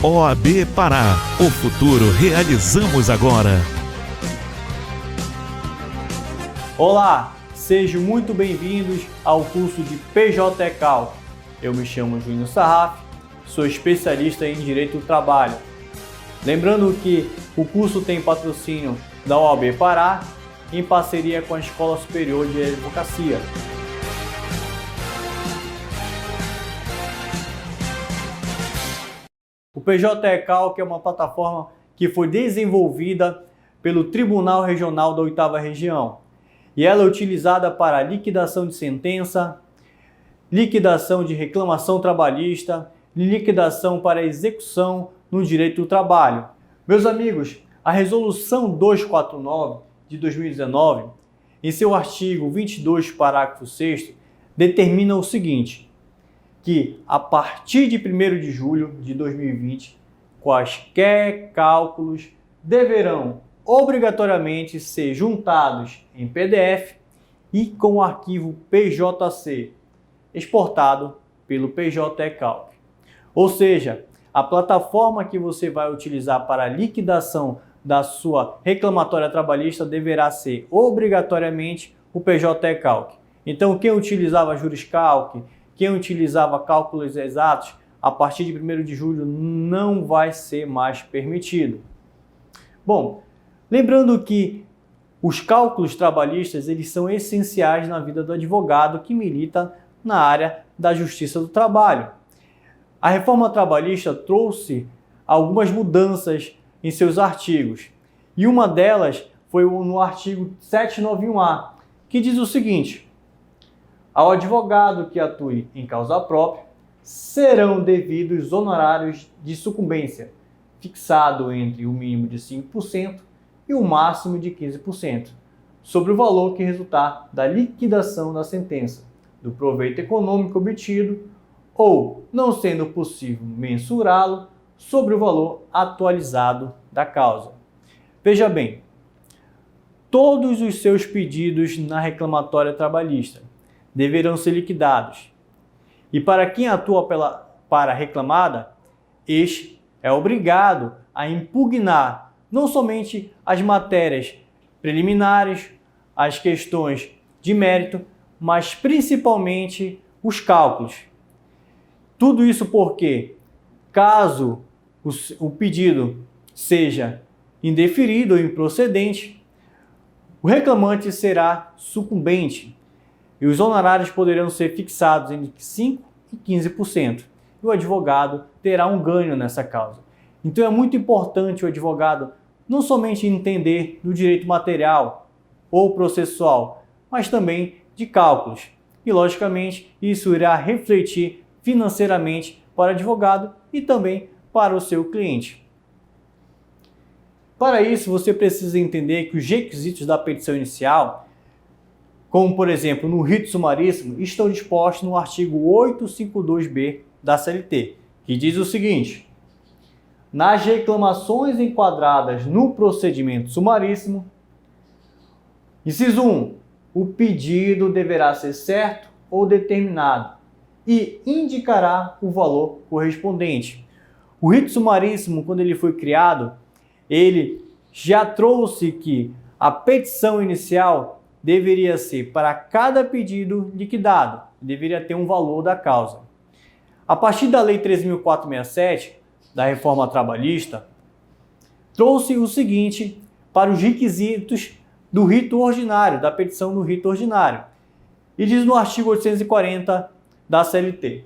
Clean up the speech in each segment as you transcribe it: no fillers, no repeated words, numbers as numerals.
OAB Pará. O futuro realizamos agora. Olá, sejam muito bem-vindos ao curso de PJ-Cal. Eu me chamo Júnior Sarraf, sou especialista em Direito do Trabalho. Lembrando que o curso tem patrocínio da OAB Pará em parceria com a Escola Superior de Advocacia. O PJ-Cal é uma plataforma que foi desenvolvida pelo Tribunal Regional da 8ª Região e ela é utilizada para liquidação de sentença, liquidação de reclamação trabalhista, liquidação para execução no direito do trabalho. Meus amigos, a Resolução 249 de 2019, em seu artigo 22, parágrafo 6º, determina o seguinte, que a partir de 1º de julho de 2020, quaisquer cálculos deverão obrigatoriamente ser juntados em PDF e com o arquivo PJC, exportado pelo PJ-Cal. Ou seja, a plataforma que você vai utilizar para a liquidação da sua reclamatória trabalhista deverá ser obrigatoriamente o PJ-Cal. Então, quem utilizava Juriscalc, quem utilizava cálculos exatos, a partir de 1º de julho não vai ser mais permitido. Bom, lembrando que os cálculos trabalhistas eles são essenciais na vida do advogado que milita na área da Justiça do Trabalho. A reforma trabalhista trouxe algumas mudanças em seus artigos, e uma delas foi no artigo 791A, que diz o seguinte: ao advogado que atue em causa própria, serão devidos honorários de sucumbência, fixado entre o mínimo de 5% e o máximo de 15%, sobre o valor que resultar da liquidação da sentença, do proveito econômico obtido, ou, não sendo possível mensurá-lo, sobre o valor atualizado da causa. Veja bem, todos os seus pedidos na reclamatória trabalhista deverão ser liquidados. E para quem atua para a reclamada, este é obrigado a impugnar não somente as matérias preliminares, as questões de mérito, mas principalmente os cálculos. Tudo isso porque, caso o pedido seja indeferido ou improcedente, o reclamante será sucumbente e os honorários poderão ser fixados entre 5% e 15%. E o advogado terá um ganho nessa causa. Então é muito importante o advogado não somente entender do direito material ou processual, mas também de cálculos. E, logicamente, isso irá refletir financeiramente para o advogado e também para o seu cliente. Para isso, você precisa entender que os requisitos da petição inicial, como por exemplo no rito sumaríssimo, estão dispostos no artigo 852b da CLT, que diz o seguinte: nas reclamações enquadradas no procedimento sumaríssimo, inciso 1, o pedido deverá ser certo ou determinado e indicará o valor correspondente. O rito sumaríssimo, quando ele foi criado, ele já trouxe que a petição inicial deveria ser para cada pedido liquidado, deveria ter um valor da causa. A partir da Lei 13.467, da reforma trabalhista, trouxe o seguinte para os requisitos do rito ordinário, da petição do rito ordinário. E diz no artigo 840 da CLT: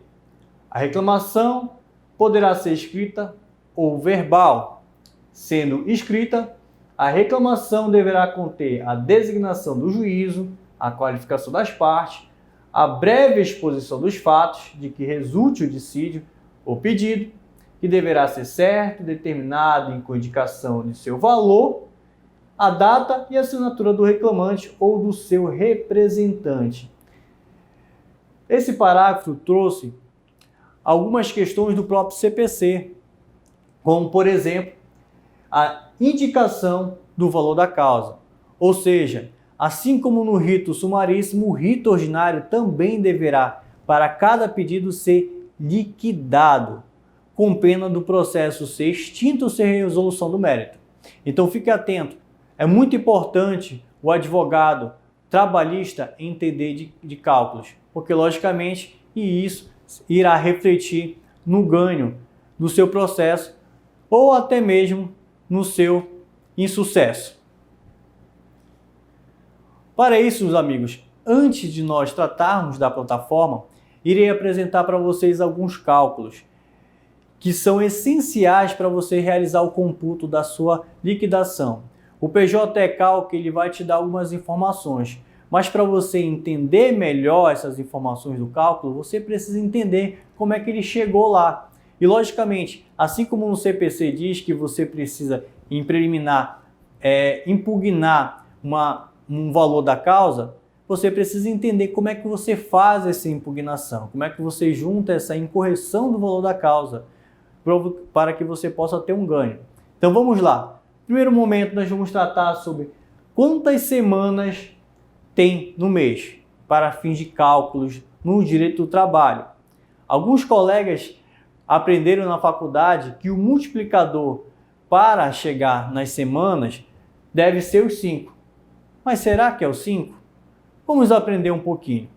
a reclamação poderá ser escrita ou verbal. Sendo escrita, a reclamação deverá conter a designação do juízo, a qualificação das partes, a breve exposição dos fatos de que resulte o dissídio ou pedido, que deverá ser certo, determinado com indicação de seu valor, a data e a assinatura do reclamante ou do seu representante. Esse parágrafo trouxe algumas questões do próprio CPC, como, por exemplo, a indicação do valor da causa. Ou seja, assim como no rito sumaríssimo, o rito ordinário também deverá, para cada pedido, ser liquidado. com pena do processo ser extinto sem resolução do mérito. Então fique atento, é muito importante o advogado trabalhista entender de cálculos, porque logicamente isso irá refletir no ganho do seu processo ou até mesmo no seu insucesso. Para isso, meus amigos, antes de nós tratarmos da plataforma, irei apresentar para vocês alguns cálculos que são essenciais para você realizar o computo da sua liquidação. O PJ-Calc ele vai te dar algumas informações, mas para você entender melhor essas informações do cálculo, você precisa entender como é que ele chegou lá. E logicamente, assim como no CPC diz que você precisa, em preliminar, impugnar um valor da causa, você precisa entender como é que você faz essa impugnação, como é que você junta essa incorreção do valor da causa para que você possa ter um ganho. Então vamos lá. Primeiro momento nós vamos tratar sobre quantas semanas tem no mês para fins de cálculos no direito do trabalho. Alguns colegas aprenderam na faculdade que o multiplicador para chegar nas semanas deve ser os 5. Mas será que é o 5? Vamos aprender um pouquinho.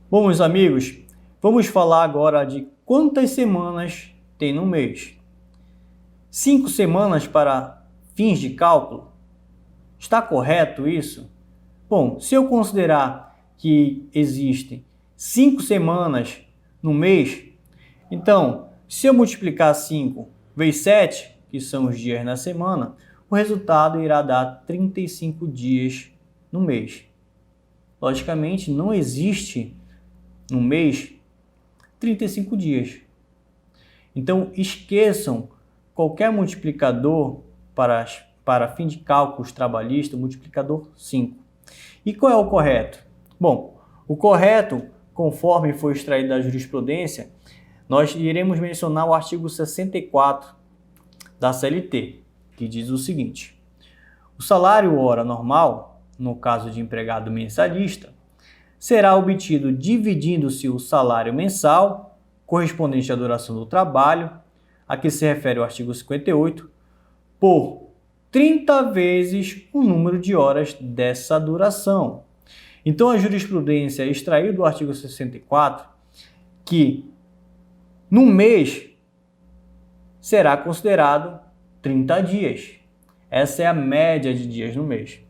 Bom, meus amigos, vamos falar agora de quantas semanas tem no mês. 5 semanas para fins de cálculo? Está correto isso? Bom, se eu considerar que existem 5 semanas no mês, então, se eu multiplicar 5 vezes 7, que são os dias na semana, o resultado irá dar 35 dias no mês. Logicamente, não existe no mês 35 dias. Então, esqueçam qualquer multiplicador para fim de cálculos trabalhistas, multiplicador 5. E qual é o correto? Bom, o correto, conforme foi extraído da jurisprudência, nós iremos mencionar o artigo 64 da CLT, que diz o seguinte: o salário hora normal, no caso de empregado mensalista, será obtido dividindo-se o salário mensal, correspondente à duração do trabalho, a que se refere o artigo 58, por 30 vezes o número de horas dessa duração. Então, a jurisprudência extraiu do artigo 64 que no mês será considerado 30 dias. Essa é a média de dias no mês.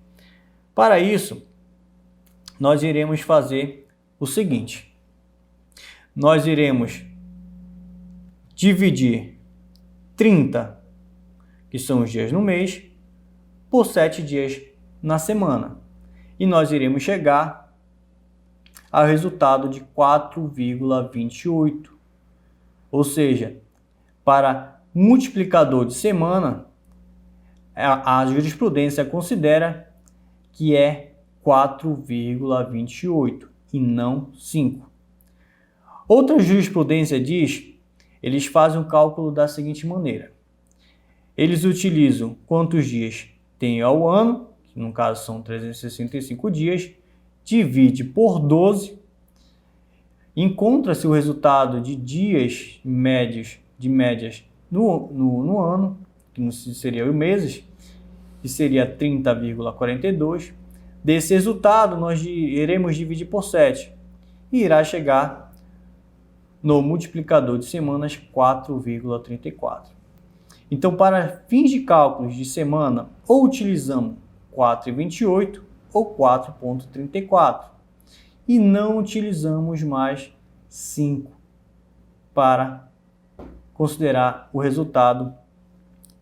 Para isso, nós iremos fazer o seguinte: nós iremos dividir 30, que são os dias no mês, por 7 dias na semana. E nós iremos chegar ao resultado de 4,28. Ou seja, para multiplicador de semana, a jurisprudência considera que é 4,28 e não 5. Outra jurisprudência diz, eles fazem o cálculo da seguinte maneira: eles utilizam quantos dias tem ao ano, que no caso são 365 dias, divide por 12, encontra-se o resultado de dias médios, de médias no ano, que não seria os meses, que seria 30,42. Desse resultado, nós iremos dividir por 7 e irá chegar no multiplicador de semanas 4,34. Então, para fins de cálculos de semana, ou utilizamos 4,28 ou 4,34 e não utilizamos mais 5 para considerar o resultado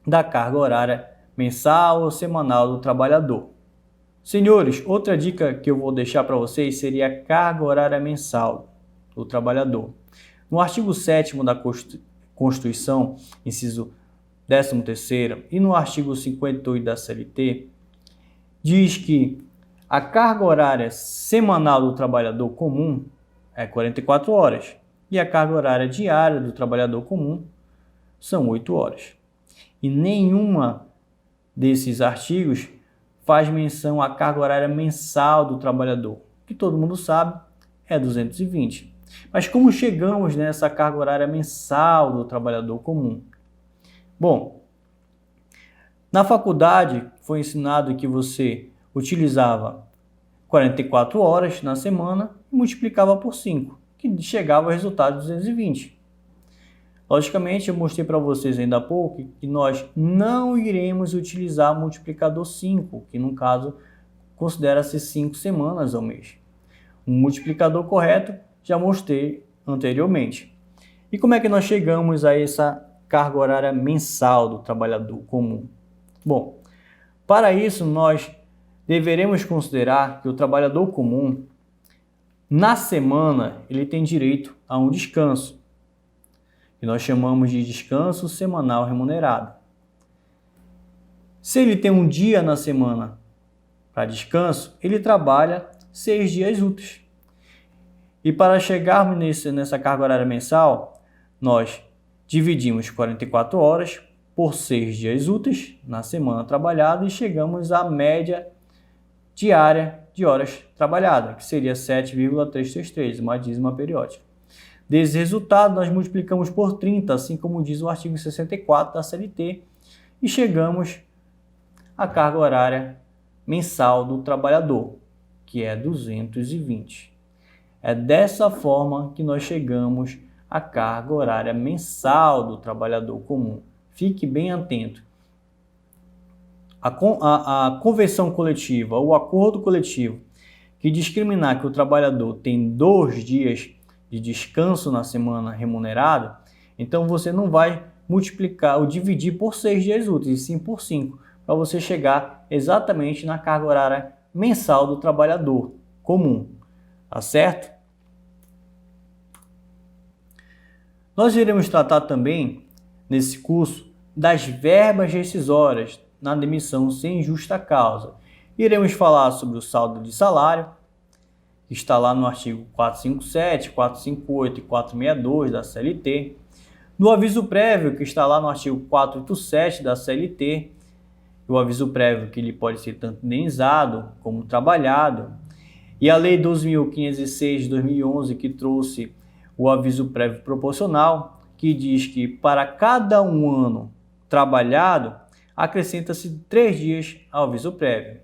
da carga horária mensal ou semanal do trabalhador. Senhores, outra dica que eu vou deixar para vocês seria a carga horária mensal do trabalhador. No artigo 7º da Constituição, inciso 13º, e no artigo 58 da CLT, diz que a carga horária semanal do trabalhador comum é 44 horas e a carga horária diária do trabalhador comum são 8 horas. E nenhuma desses artigos faz menção à carga horária mensal do trabalhador, que todo mundo sabe é 220. Mas como chegamos nessa carga horária mensal do trabalhador comum? Bom, na faculdade foi ensinado que você utilizava 44 horas na semana e multiplicava por 5, que chegava ao resultado de 220. Logicamente, eu mostrei para vocês ainda há pouco que nós não iremos utilizar multiplicador 5, que no caso considera-se 5 semanas ao mês. O multiplicador correto já mostrei anteriormente. E como é que nós chegamos a essa carga horária mensal do trabalhador comum? Bom, para isso nós deveremos considerar que o trabalhador comum, na semana, ele tem direito a um descanso, que nós chamamos de descanso semanal remunerado. Se ele tem um dia na semana para descanso, ele trabalha 6 dias úteis. E para chegarmos nessa carga horária mensal, nós dividimos 44 horas por 6 dias úteis na semana trabalhada e chegamos à média diária de horas trabalhadas, que seria 7,333, uma dízima periódica. Desse resultado, nós multiplicamos por 30, assim como diz o artigo 64 da CLT, e chegamos à carga horária mensal do trabalhador, que é 220. É dessa forma que nós chegamos à carga horária mensal do trabalhador comum. Fique bem atento. A convenção coletiva, o acordo coletivo, que discriminar que o trabalhador tem 2 dias de descanso na semana remunerado, então você não vai multiplicar ou dividir por 6 dias úteis, e sim por 5, para você chegar exatamente na carga horária mensal do trabalhador comum, tá certo? Nós iremos tratar também, nesse curso, das verbas rescisórias na demissão sem justa causa. Iremos falar sobre o saldo de salário, que está lá no artigo 457, 458 e 462 da CLT, do aviso prévio, que está lá no artigo 487 da CLT, o aviso prévio que ele pode ser tanto indenizado como trabalhado, e a Lei 12.506 de 2011, que trouxe o aviso prévio proporcional, que diz que para cada um ano trabalhado, acrescenta-se 3 dias ao aviso prévio.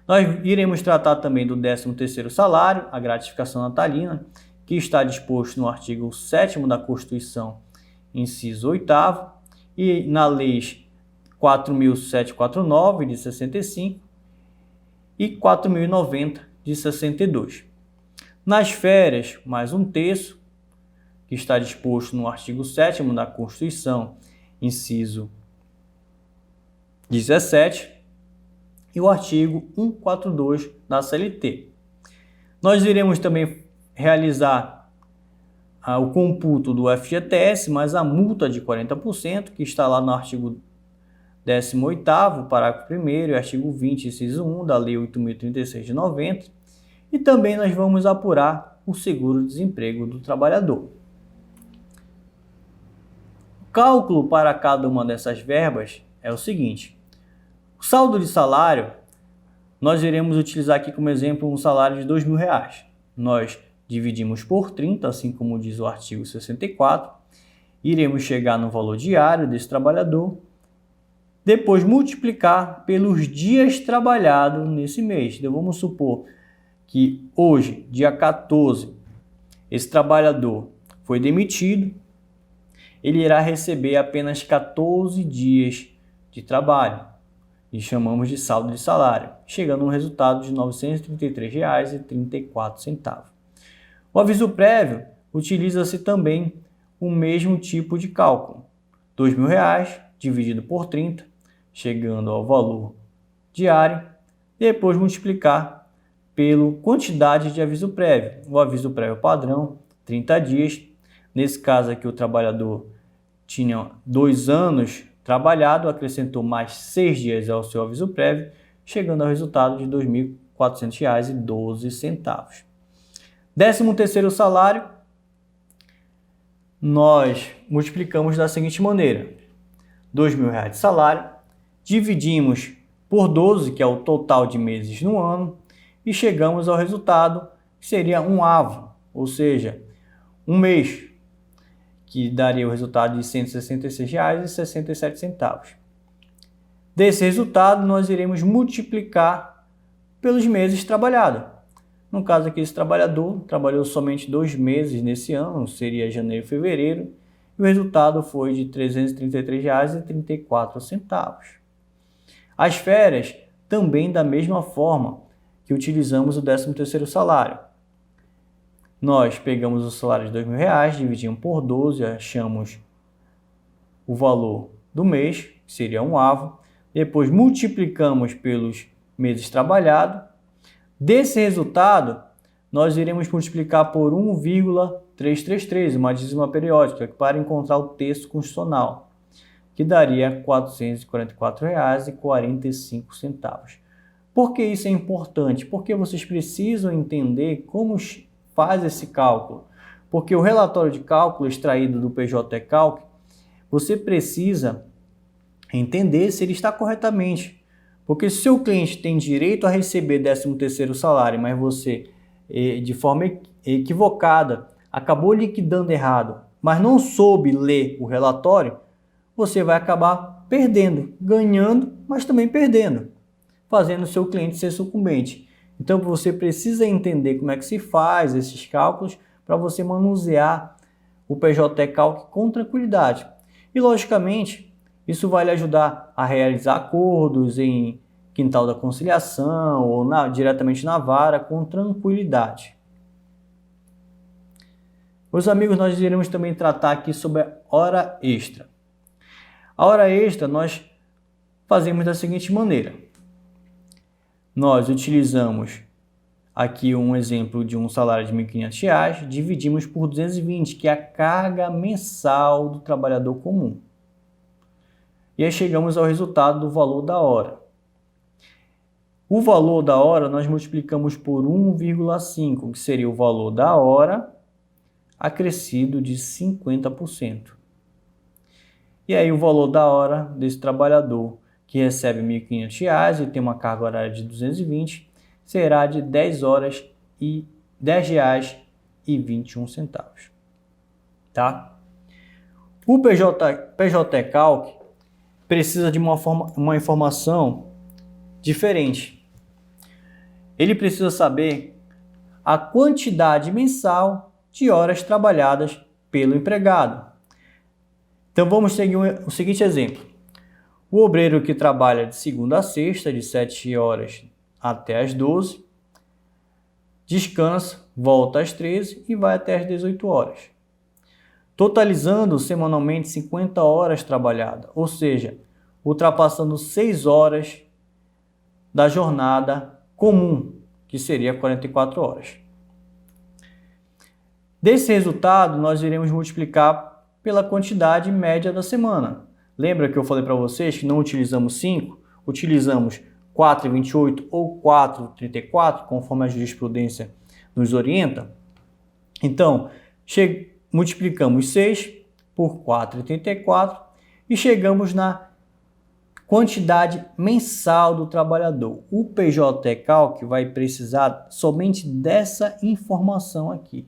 Nós iremos tratar também do 13º salário, a gratificação natalina, que está disposto no artigo 7º da Constituição, inciso 8º, e na Lei 4.749, de 65, e 4.090, de 62. Nas férias, mais um terço, que está disposto no artigo 7º da Constituição, inciso 17, e o artigo 142 da CLT. Nós iremos também realizar o computo do FGTS, mais a multa de 40%, que está lá no artigo 18º, parágrafo 1º, e artigo 20, inciso 1 da Lei 8.036 de 90, e também nós vamos apurar o seguro-desemprego do trabalhador. O cálculo para cada uma dessas verbas é o seguinte: o saldo de salário, nós iremos utilizar aqui como exemplo um salário de R$2.000. Nós dividimos por 30, assim como diz o artigo 64, iremos chegar no valor diário desse trabalhador, depois multiplicar pelos dias trabalhados nesse mês. Então vamos supor que hoje, dia 14, esse trabalhador foi demitido, ele irá receber apenas 14 dias de trabalho, e chamamos de saldo de salário, chegando a um resultado de R$ 933,34. O aviso prévio utiliza-se também o mesmo tipo de cálculo, R$2.000 dividido por 30, chegando ao valor diário, depois multiplicar pela quantidade de aviso prévio. O aviso prévio padrão, 30 dias. Nesse caso aqui, o trabalhador tinha 2 anos trabalhado, acrescentou mais 6 dias ao seu aviso prévio, chegando ao resultado de R$ 2.400,12. 13º salário, nós multiplicamos da seguinte maneira: R$ 2.000 de salário, dividimos por 12, que é o total de meses no ano, e chegamos ao resultado que seria um avo, ou seja, um mês, que daria o resultado de R$ 166,67. Desse resultado, nós iremos multiplicar pelos meses trabalhados. No caso aqui, esse trabalhador trabalhou somente 2 meses nesse ano, seria janeiro e fevereiro, e o resultado foi de R$ 333,34. As férias, também da mesma forma que utilizamos o 13º salário. Nós pegamos o salário de R$ 2.000, dividimos por 12, achamos o valor do mês, que seria 1/8. Depois multiplicamos pelos meses trabalhados. Desse resultado, nós iremos multiplicar por 1,333, uma dízima periódica, para encontrar o texto constitucional, que daria R$ 444,45. Por que isso é importante? Porque vocês precisam entender como faz esse cálculo. Porque o relatório de cálculo extraído do PJ-Calc, você precisa entender se ele está corretamente. Porque se o seu cliente tem direito a receber 13º salário, mas você, de forma equivocada, acabou liquidando errado, mas não soube ler o relatório, você vai acabar perdendo, ganhando, mas também perdendo, fazendo o seu cliente ser sucumbente. Então você precisa entender como é que se faz esses cálculos para você manusear o PJ-Calc com tranquilidade. E logicamente, isso vai lhe ajudar a realizar acordos em quintal da conciliação ou diretamente na vara com tranquilidade. Meus amigos, nós iremos também tratar aqui sobre a hora extra. A hora extra nós fazemos da seguinte maneira. Nós utilizamos aqui um exemplo de um salário de R$ 1.500, dividimos por 220, que é a carga mensal do trabalhador comum. E aí chegamos ao resultado do valor da hora. O valor da hora nós multiplicamos por 1,5, que seria o valor da hora acrescido de 50%. E aí o valor da hora desse trabalhador que recebe R$ 1.500 e tem uma carga horária de 220, será de R$ 10,21. Tá? O PJ-Calc precisa de uma informação diferente. Ele precisa saber a quantidade mensal de horas trabalhadas pelo empregado. Então vamos seguir o seguinte exemplo. O obreiro que trabalha de segunda a sexta, de 7 horas até as 12, descansa, volta às 13 e vai até às 18 horas. Totalizando semanalmente 50 horas trabalhadas, ou seja, ultrapassando 6 horas da jornada comum, que seria 44 horas. Desse resultado, nós iremos multiplicar pela quantidade média da semana. Lembra que eu falei para vocês que não utilizamos 5, utilizamos 4,28 ou 4,34, conforme a jurisprudência nos orienta? Então, multiplicamos 6 por 4,34 e chegamos na quantidade mensal do trabalhador. O PJ-Calc vai precisar somente dessa informação aqui,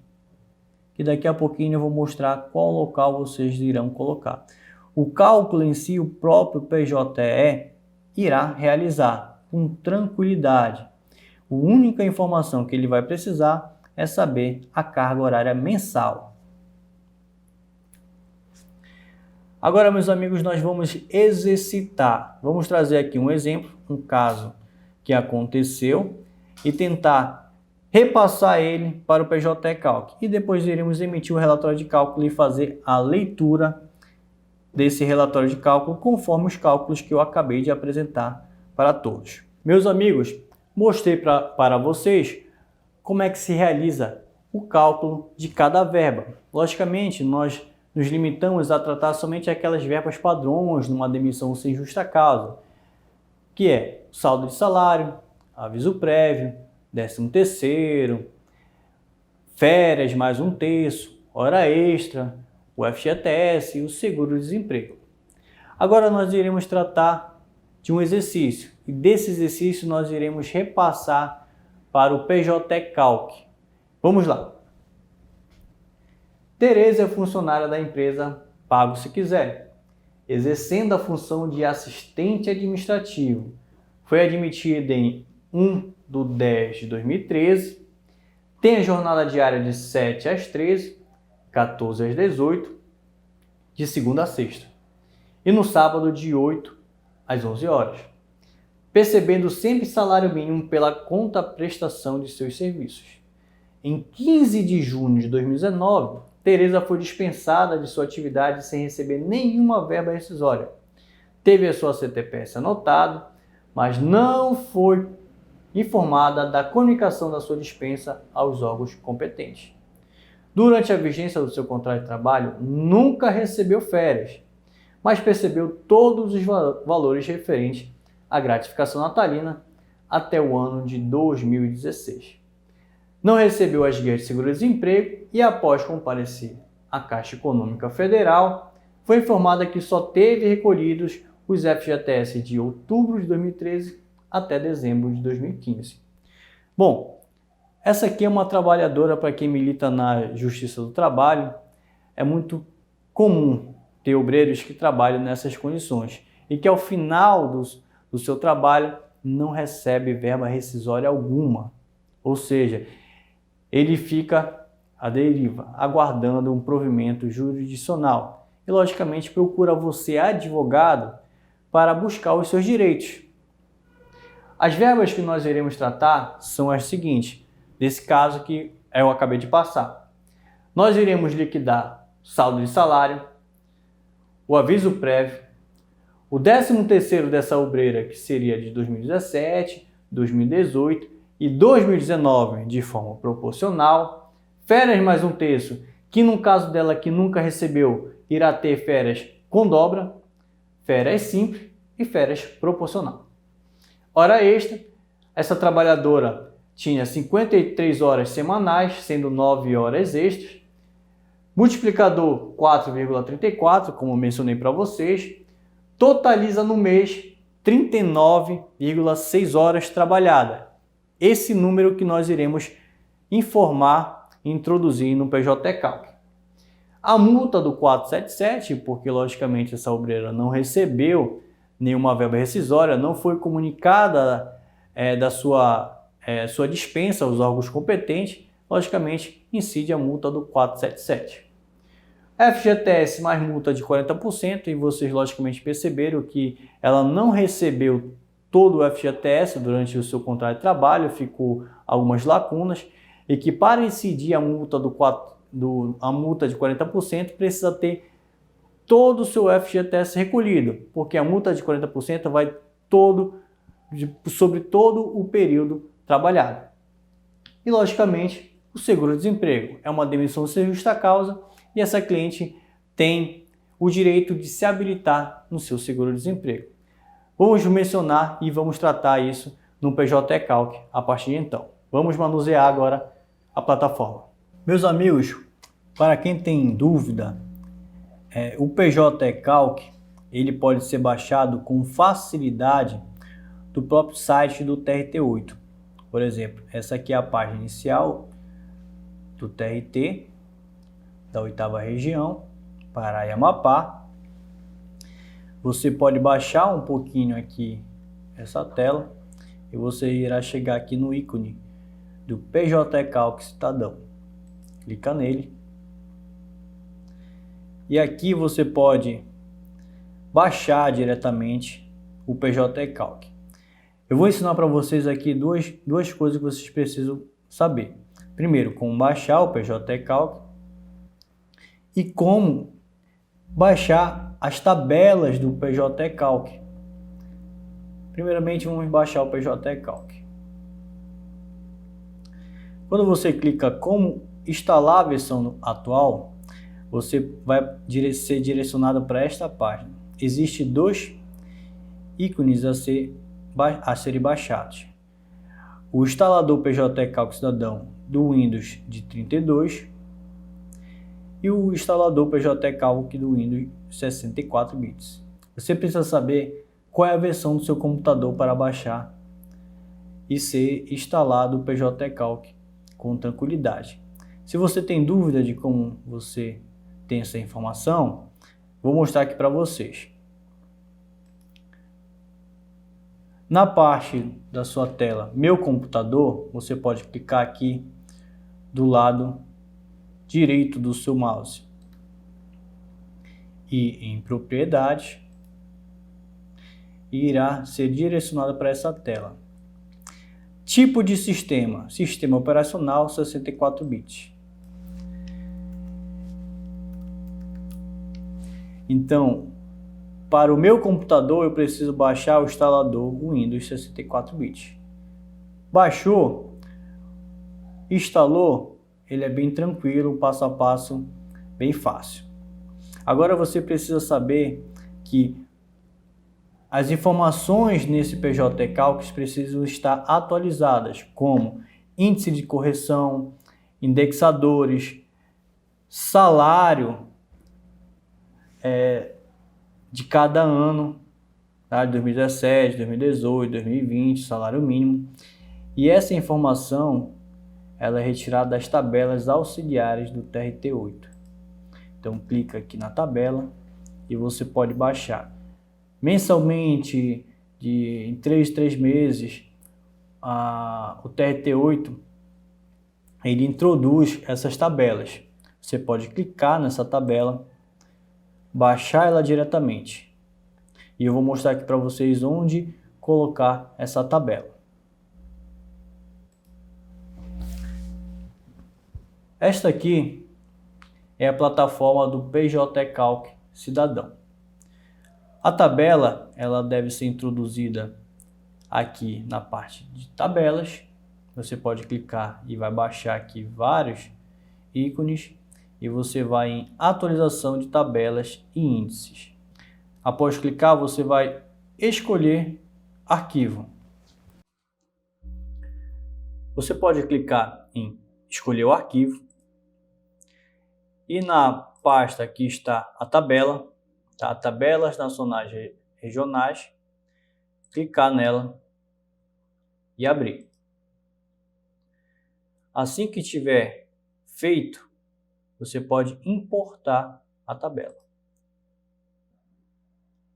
que daqui a pouquinho eu vou mostrar qual local vocês irão colocar. O cálculo em si, o próprio PJE irá realizar com tranquilidade. A única informação que ele vai precisar é saber a carga horária mensal. Agora, meus amigos, nós vamos exercitar. Vamos trazer aqui um exemplo, um caso que aconteceu e tentar repassar ele para o PJ-Calc. E depois iremos emitir o relatório de cálculo e fazer a leitura desse relatório de cálculo conforme os cálculos que eu acabei de apresentar para todos. Meus amigos, mostrei para vocês como é que se realiza o cálculo de cada verba. Logicamente, nós nos limitamos a tratar somente aquelas verbas padrões numa demissão sem justa causa, que é saldo de salário, aviso prévio, 13º, férias mais 1/3, hora extra, o FGTS e o seguro-desemprego. Agora nós iremos tratar de um exercício, e desse exercício nós iremos repassar para o PJ-Calc. Vamos lá. Tereza é funcionária da empresa Pago Se Quiser, exercendo a função de assistente administrativo. Foi admitida em 1/10/2013, tem a jornada diária de 7 às 13, 14 às 18, de segunda a sexta, e no sábado de 8 às 11 horas, percebendo sempre salário mínimo pela contraprestação de seus serviços. Em 15 de junho de 2019, Tereza foi dispensada de sua atividade sem receber nenhuma verba rescisória. Teve a sua CTPS anotada, mas não foi informada da comunicação da sua dispensa aos órgãos competentes. Durante a vigência do seu contrato de trabalho, nunca recebeu férias, mas percebeu todos os valores referentes à gratificação natalina até o ano de 2016. Não recebeu as guias de seguro-desemprego e, após comparecer à Caixa Econômica Federal, foi informada que só teve recolhidos os FGTS de outubro de 2013 até dezembro de 2015. Bom, essa aqui é uma trabalhadora para quem milita na Justiça do Trabalho. É muito comum ter obreiros que trabalham nessas condições e que ao final do seu trabalho não recebe verba rescisória alguma. Ou seja, ele fica à deriva, aguardando um provimento jurisdicional e, logicamente, procura você, advogado, para buscar os seus direitos. As verbas que nós iremos tratar são as seguintes, desse caso que eu acabei de passar. Nós iremos liquidar saldo de salário, o aviso prévio, o 13º dessa obreira, que seria de 2017, 2018 e 2019 de forma proporcional, férias mais 1/3, que no caso dela que nunca recebeu, irá ter férias com dobra, férias simples e férias proporcional. Hora extra, essa trabalhadora tinha 53 horas semanais, sendo 9 horas extras, multiplicador 4,34, como mencionei para vocês, totaliza no mês 39,6 horas trabalhadas. Esse número que nós iremos informar e introduzir no PJ-Calc. A multa do 477, porque logicamente essa obreira não recebeu nenhuma verba rescisória, não foi comunicada da sua dispensa aos órgãos competentes, logicamente incide a multa do 477. FGTS mais multa de 40%, e vocês logicamente perceberam que ela não recebeu todo o FGTS durante o seu contrato de trabalho, ficou algumas lacunas, e que para incidir a multa a multa de 40% precisa ter todo o seu FGTS recolhido, porque a multa de 40% vai sobre todo o período trabalhado. E logicamente o seguro-desemprego é uma demissão sem justa causa e essa cliente tem o direito de se habilitar no seu seguro-desemprego. Vamos mencionar e vamos tratar isso no PJ-Calc a partir de então. Vamos manusear agora a plataforma. Meus amigos, para quem tem dúvida, o PJ-Calc ele pode ser baixado com facilidade do próprio site do TRT8. Por exemplo, essa aqui é a página inicial do TRT, da 8ª região, Pará e Amapá. Você pode baixar um pouquinho aqui essa tela e você irá chegar aqui no ícone do PJ-Calc Cidadão. Clica nele. E aqui você pode baixar diretamente o PJ-Calc. Eu vou ensinar para vocês aqui duas coisas que vocês precisam saber. Primeiro, como baixar o PJ-Calc e como baixar as tabelas do PJ-Calc. Primeiramente, vamos baixar o PJ-Calc. Quando você clica como instalar a versão atual, você vai ser direcionado para esta página. Existem dois ícones a serem baixados. O instalador PJ-Calc Cidadão do Windows de 32 e o instalador PJ-Calc do Windows 64 bits. Você precisa saber qual é a versão do seu computador para baixar e ser instalado o PJ-Calc com tranquilidade. Se você tem dúvida de como você tem essa informação, vou mostrar aqui para vocês. Na parte da sua tela, meu computador, você pode clicar aqui do lado direito do seu mouse e em propriedades, e irá ser direcionado para essa tela. Tipo de sistema: sistema operacional 64 bits. Então, para o meu computador eu preciso baixar o instalador Windows 64 bits. Baixou, instalou, ele é bem tranquilo, passo a passo, bem fácil. Agora você precisa saber que as informações nesse PJ Calcs precisam estar atualizadas, como índice de correção, indexadores, salário de cada ano, tá? 2017, 2018, 2020, salário mínimo. E essa informação ela é retirada das tabelas auxiliares do TRT8. Então clica aqui na tabela e você pode baixar. Mensalmente, em 3 meses, o TRT8 ele introduz essas tabelas. Você pode clicar nessa tabela, baixar ela diretamente. E eu vou mostrar aqui para vocês onde colocar essa tabela. Esta aqui é a plataforma do PJ Calc Cidadão. A tabela ela deve ser introduzida aqui na parte de tabelas. Você pode clicar e vai baixar aqui vários ícones e você vai em atualização de tabelas e índices. Após clicar, você vai escolher arquivo. Você pode clicar em escolher o arquivo e na pasta aqui está a tabela, tá? Tabelas nacionais e regionais. Clicar nela e abrir. Assim que tiver feito, você pode importar a tabela.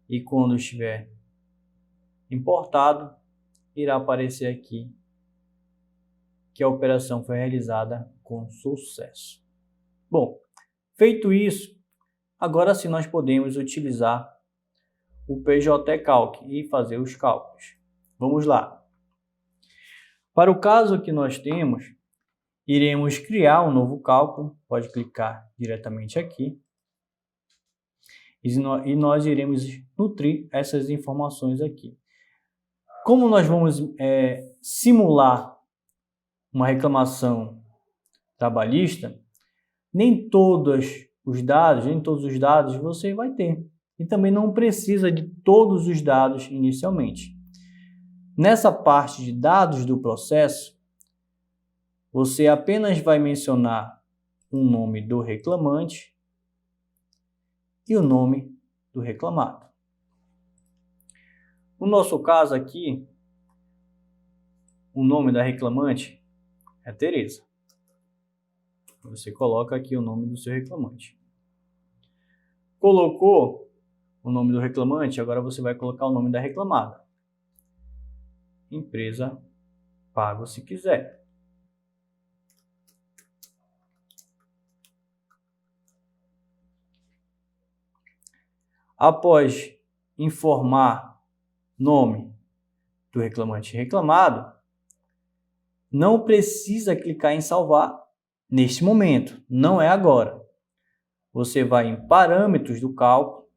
E quando estiver importado, irá aparecer aqui que a operação foi realizada com sucesso. Bom, feito isso, agora sim nós podemos utilizar o PJ Calc e fazer os cálculos. Vamos lá. Para o caso que nós temos, iremos criar um novo cálculo. Pode clicar diretamente aqui. E nós iremos nutrir essas informações aqui. Como nós vamos simular uma reclamação trabalhista, nem todos os dados você vai ter. E também não precisa de todos os dados inicialmente. Nessa parte de dados do processo, você apenas vai mencionar o nome do reclamante e o nome do reclamado. No nosso caso aqui, o nome da reclamante é Tereza. Você coloca aqui o nome do seu reclamante. Colocou o nome do reclamante, agora você vai colocar o nome da reclamada. Empresa Pago Se Quiser. Após informar nome do reclamante e reclamado, não precisa clicar em salvar neste momento, não é agora. Você vai em parâmetros do cálculo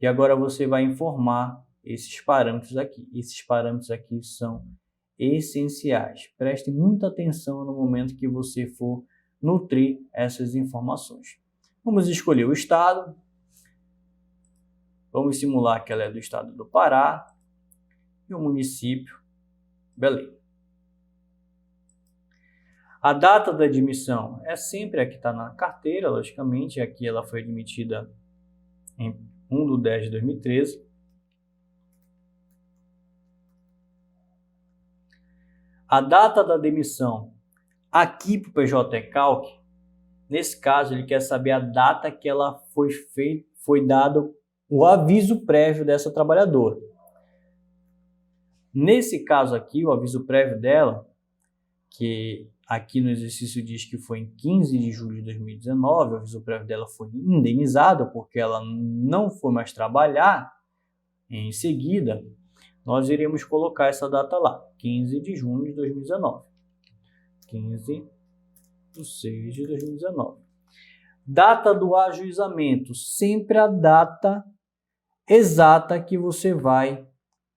e agora você vai informar esses parâmetros aqui. Esses parâmetros aqui são essenciais. Preste muita atenção no momento que você for nutrir essas informações. Vamos escolher o estado. Vamos simular que ela é do estado do Pará e o município Belém. A data da admissão é sempre a que está na carteira, logicamente. Aqui ela foi admitida em 1/10/2013. A data da demissão Aqui para o PJ Calc, nesse caso, ele quer saber a data que ela foi dado o aviso prévio dessa trabalhadora. Nesse caso aqui, o aviso prévio dela, que aqui no exercício diz que foi em 15 de julho de 2019, o aviso prévio dela foi indenizado porque ela não foi mais trabalhar em seguida, nós iremos colocar essa data lá, 15 de junho de 2019. 15 de 6 de 2019. Data do ajuizamento, sempre a data exata que você vai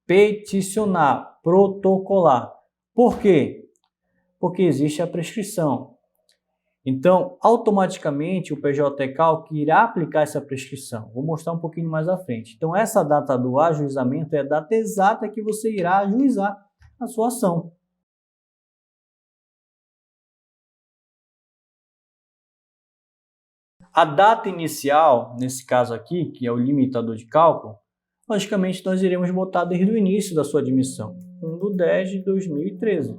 peticionar, protocolar. Por quê? Porque existe a prescrição. Então, automaticamente o PJ Calc irá aplicar essa prescrição. Vou mostrar um pouquinho mais à frente. Então, essa data do ajuizamento é a data exata que você irá ajuizar a sua ação. A data inicial, nesse caso aqui, que é o limitador de cálculo, logicamente nós iremos botar desde o início da sua admissão, 1/10/2013.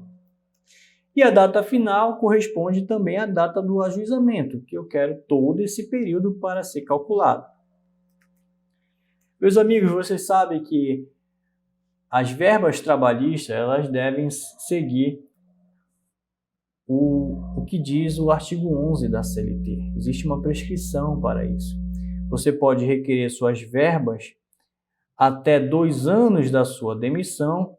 E a data final corresponde também à data do ajuizamento, que eu quero todo esse período para ser calculado. Meus amigos, vocês sabem que as verbas trabalhistas elas devem seguir o que diz o artigo 11 da CLT. Existe uma prescrição para isso. Você pode requerer suas verbas até 2 anos da sua demissão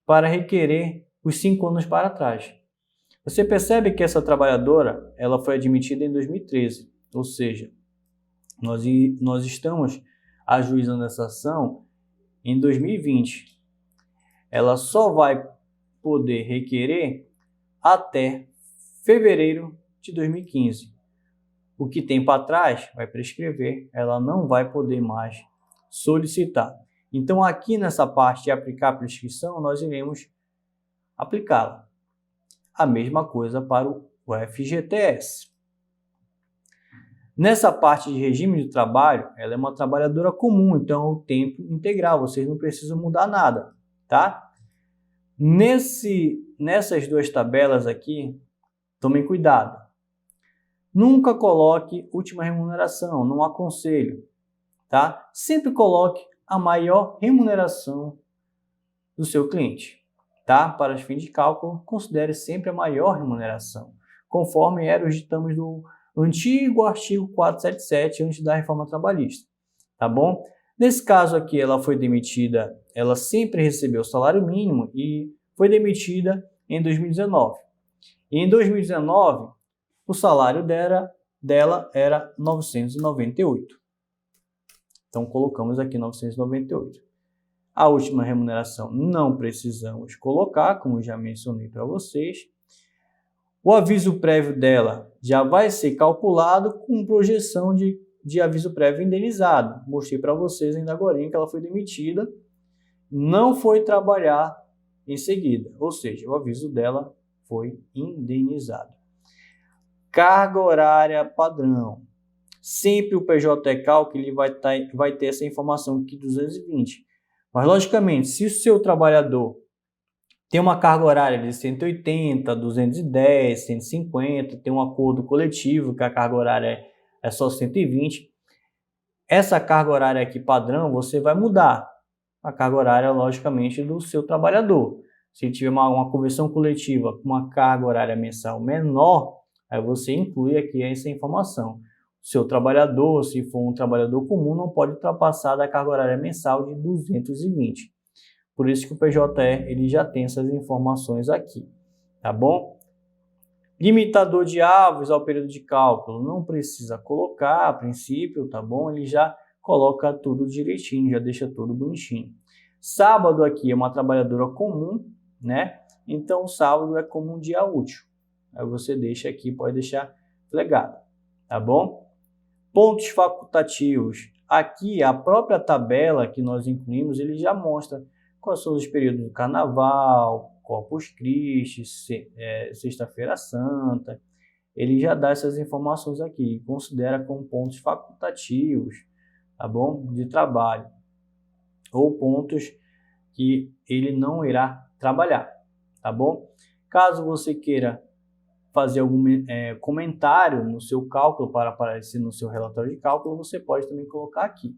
para requerer os 5 anos para trás. Você percebe que essa trabalhadora ela foi admitida em 2013, ou seja, nós estamos ajuizando essa ação em 2020. Ela só vai poder requerer até fevereiro de 2015. O que tem para trás vai prescrever, ela não vai poder mais solicitar. Então, aqui nessa parte de aplicar a prescrição, nós iremos aplicá-la. A mesma coisa para o FGTS. Nessa parte de regime de trabalho, ela é uma trabalhadora comum, então é o tempo integral, vocês não precisam mudar nada, tá? Nessas 2 tabelas aqui, tomem cuidado. Nunca coloque última remuneração, não aconselho, tá? Sempre coloque a maior remuneração do seu cliente, tá? Para os fins de cálculo, considere sempre a maior remuneração, conforme eram os ditames do antigo artigo 477, antes da reforma trabalhista, tá bom? Nesse caso aqui, ela foi demitida, ela sempre recebeu o salário mínimo e foi demitida em 2019. E em 2019, o salário dela era 998. Então, colocamos aqui 998. A última remuneração não precisamos colocar, como já mencionei para vocês. O aviso prévio dela já vai ser calculado com projeção de aviso prévio indenizado. Mostrei para vocês ainda agora que ela foi demitida, não foi trabalhar em seguida, ou seja, o aviso dela foi indenizado. Carga horária padrão. Sempre o PJ Calc ele vai ter essa informação aqui 220. Mas, logicamente, se o seu trabalhador tem uma carga horária de 180, 210, 150, tem um acordo coletivo que a carga horária é só 120, essa carga horária aqui padrão você vai mudar a carga horária, logicamente, do seu trabalhador. Se tiver uma convenção coletiva com uma carga horária mensal menor, aí você inclui aqui essa informação. O seu trabalhador, se for um trabalhador comum, não pode ultrapassar da carga horária mensal de 220. Por isso que o PJE ele já tem essas informações aqui, tá bom? Limitador de avos ao período de cálculo, não precisa colocar a princípio, tá bom? Ele já coloca tudo direitinho, já deixa tudo bonitinho. Sábado aqui é uma trabalhadora comum, né? Então, sábado é como um dia útil. Aí você deixa aqui, pode deixar flegado, tá bom? Pontos facultativos. Aqui, a própria tabela que nós incluímos, ele já mostra quais são os períodos do Carnaval, Corpus Christi, Sexta-feira Santa. Ele já dá essas informações aqui, considera como pontos facultativos, tá bom? De trabalho. Ou pontos que ele não irá trabalhar, tá bom? Caso você queira fazer algum comentário no seu cálculo para aparecer no seu relatório de cálculo, você pode também colocar aqui.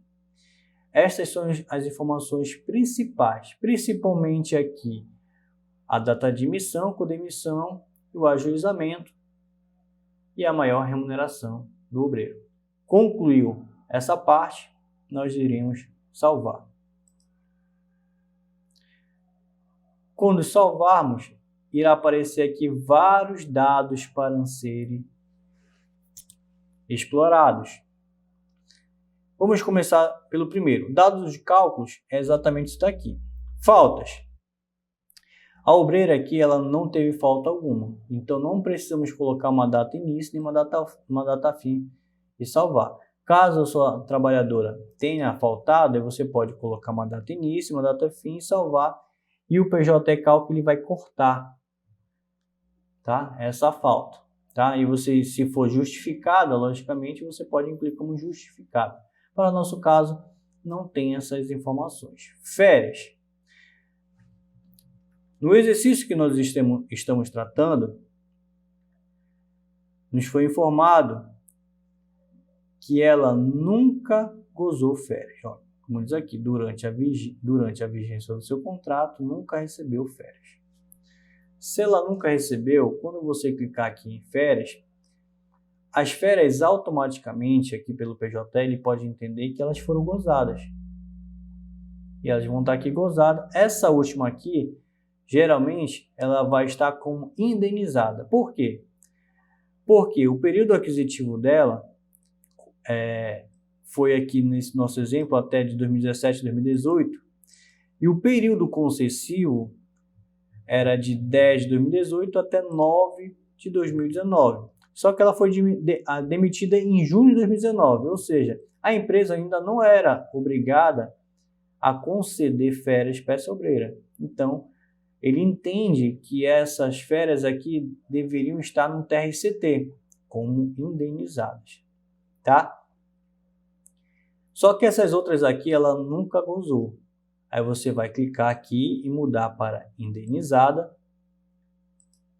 Estas são as informações principais, principalmente aqui a data de emissão, demissão, o ajuizamento e a maior remuneração do obreiro. Concluiu essa parte, nós iremos salvar. Quando salvarmos, irá aparecer aqui vários dados para serem explorados. Vamos começar pelo primeiro. Dados de cálculos é exatamente isso daqui. Faltas. A obreira aqui ela não teve falta alguma, então não precisamos colocar uma data início nem uma data fim e salvar. Caso a sua trabalhadora tenha faltado, você pode colocar uma data início, uma data fim e salvar, e o PJ Cálculo ele vai cortar, tá? Essa falta, tá? E você, se for justificada, logicamente você pode incluir como justificada. Para o nosso caso, não tem essas informações. Férias. No exercício que nós estamos tratando, nos foi informado que ela nunca gozou férias. Ó, como diz aqui, durante a vigência do seu contrato, nunca recebeu férias. Se ela nunca recebeu, quando você clicar aqui em férias, as férias automaticamente, aqui pelo PJ, ele pode entender que elas foram gozadas. E elas vão estar aqui gozadas. Essa última aqui, geralmente, ela vai estar como indenizada. Por quê? Porque o período aquisitivo dela foi aqui nesse nosso exemplo até de 2017 a 2018. E o período concessivo era de 10 de 2018 até 9 de 2019. Só que ela foi demitida em junho de 2019, ou seja, a empresa ainda não era obrigada a conceder férias para essa obreira. Então, ele entende que essas férias aqui deveriam estar no TRCT como indenizadas, tá? Só que essas outras aqui ela nunca gozou. Aí você vai clicar aqui e mudar para indenizada,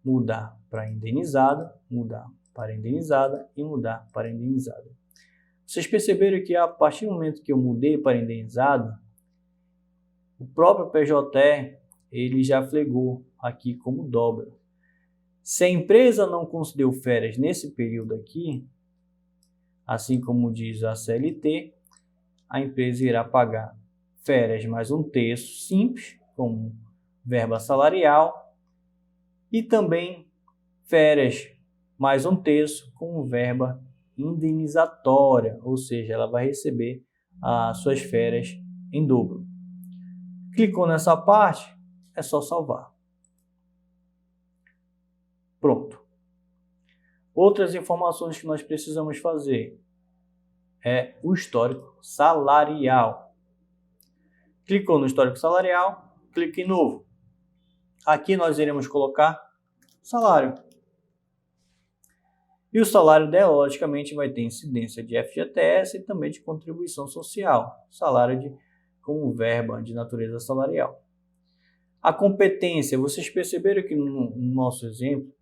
mudar para indenizada, mudar para indenizada e mudar para indenizada. Vocês perceberam que a partir do momento que eu mudei para indenizado, o próprio PJ ele já flegou aqui como dobra. Se a empresa não concedeu férias nesse período aqui, assim como diz a CLT, a empresa irá pagar férias mais um terço simples, como verba salarial, e também férias mais um terço com verba indenizatória, ou seja, ela vai receber as suas férias em dobro. Clicou nessa parte, é só salvar. Pronto. Outras informações que nós precisamos fazer é o histórico salarial. Clicou no histórico salarial, clique em novo. Aqui nós iremos colocar salário. E o salário dela, logicamente, vai ter incidência de FGTS e também de contribuição social. Salário como verba de natureza salarial. A competência, vocês perceberam que no nosso exemplo,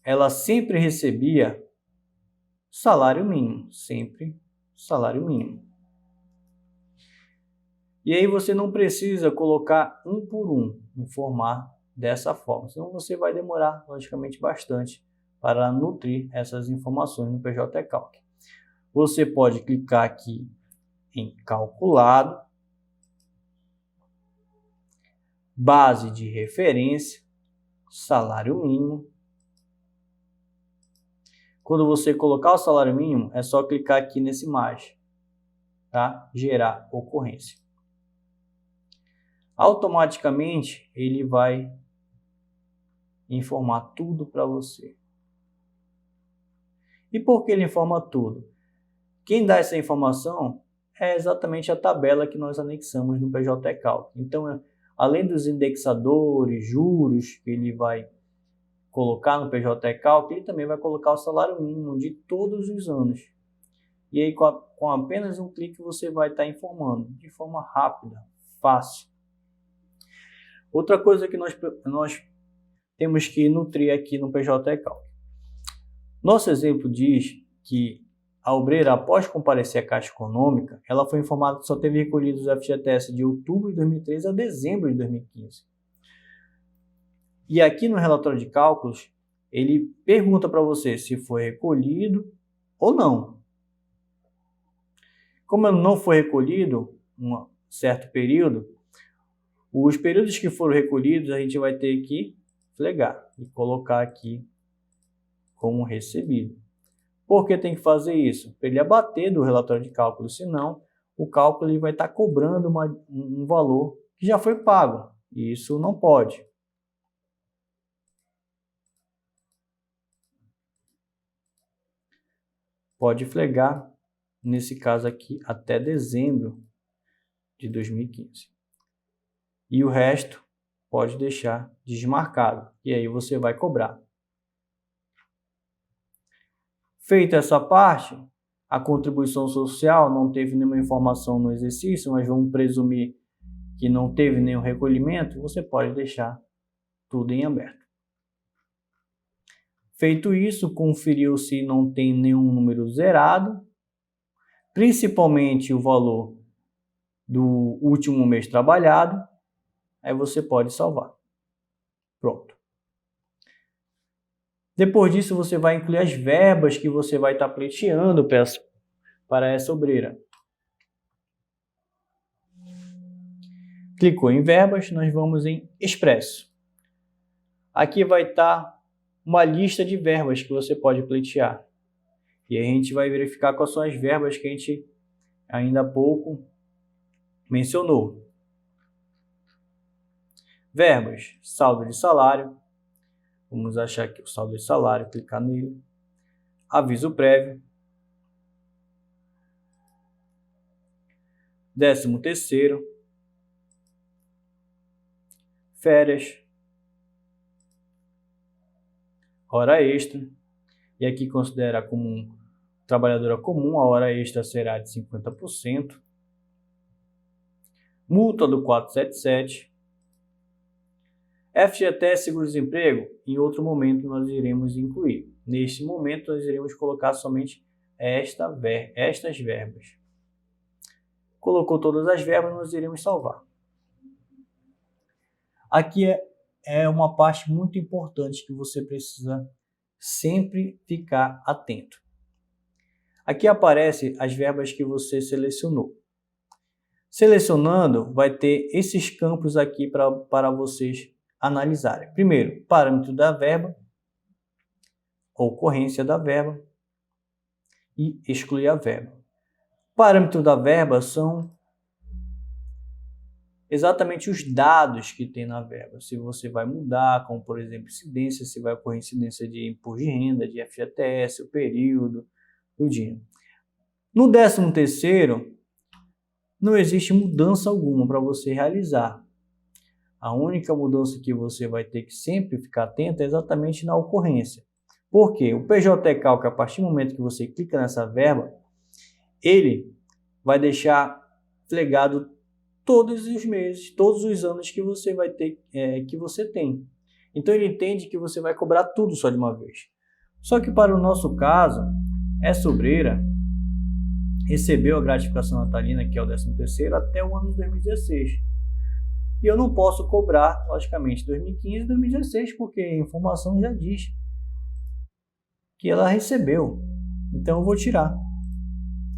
ela sempre recebia salário mínimo. Sempre salário mínimo. E aí você não precisa colocar um por um, informar dessa forma. Senão você vai demorar, logicamente, bastante para nutrir essas informações no PJ Calc. Você pode clicar aqui em calculado, base de referência, salário mínimo. Quando você colocar o salário mínimo, é só clicar aqui nesse mais, tá? Gerar ocorrência. Automaticamente ele vai informar tudo para você. E por que ele informa tudo? Quem dá essa informação é exatamente a tabela que nós anexamos no PJ Calc. Então, além dos indexadores, juros que ele vai colocar no PJ Calc, ele também vai colocar o salário mínimo de todos os anos. E aí, com apenas um clique, você vai estar informando de forma rápida, fácil. Outra coisa que nós temos que nutrir aqui no PJ-Recalc. Nosso exemplo diz que a obreira, após comparecer à Caixa Econômica, ela foi informada que só teve recolhidos os FGTS de outubro de 2013 a dezembro de 2015. E aqui no relatório de cálculos, ele pergunta para você se foi recolhido ou não. Como não foi recolhido um certo período, os períodos que foram recolhidos a gente vai ter que flegar e colocar aqui como recebido. Por que tem que fazer isso? Para ele abater do relatório de cálculo, senão o cálculo ele vai estar cobrando um valor que já foi pago, e isso não pode. Pode flegar, nesse caso aqui, até dezembro de 2015. E o resto pode deixar desmarcado, e aí você vai cobrar. Feita essa parte, a contribuição social não teve nenhuma informação no exercício, mas vamos presumir que não teve nenhum recolhimento, você pode deixar tudo em aberto. Feito isso, conferiu se não tem nenhum número zerado, principalmente o valor do último mês trabalhado, aí você pode salvar. Pronto. Depois disso, você vai incluir as verbas que você vai estar pleiteando para essa obreira. Clicou em verbas, nós vamos em expresso. Aqui vai estar uma lista de verbas que você pode pleitear. E aí a gente vai verificar quais são as verbas que a gente ainda há pouco mencionou. Verbas, saldo de salário. Vamos achar aqui o saldo de salário, clicar nele. Aviso prévio. 13º. Férias. Hora extra. E aqui considera como trabalhadora comum, a hora extra será de 50%. Multa do 477. FGTS seguro-desemprego, em outro momento nós iremos incluir. Neste momento nós iremos colocar somente estas verbas. Colocou todas as verbas, nós iremos salvar. Aqui é uma parte muito importante que você precisa sempre ficar atento. Aqui aparecem as verbas que você selecionou. Selecionando, vai ter esses campos aqui para vocês analisarem. Primeiro, parâmetro da verba, ocorrência da verba e excluir a verba. Parâmetro da verba são exatamente os dados que tem na verba. Se você vai mudar, como por exemplo incidência, se vai ocorrer incidência de imposto de renda, de FGTS, o período, o dia. No 13º, não existe mudança alguma para você realizar. A única mudança que você vai ter que sempre ficar atento é exatamente na ocorrência. Por quê? O PJ-Recalc, a partir do momento que você clica nessa verba, ele vai deixar flegado todos os meses, todos os anos que você vai ter, que você tem. Então ele entende que você vai cobrar tudo só de uma vez. Só que para o nosso caso, essa obreira recebeu a gratificação natalina, que é o 13º, até o ano de 2016. E eu não posso cobrar, logicamente, 2015 e 2016, porque a informação já diz que ela recebeu. Então eu vou tirar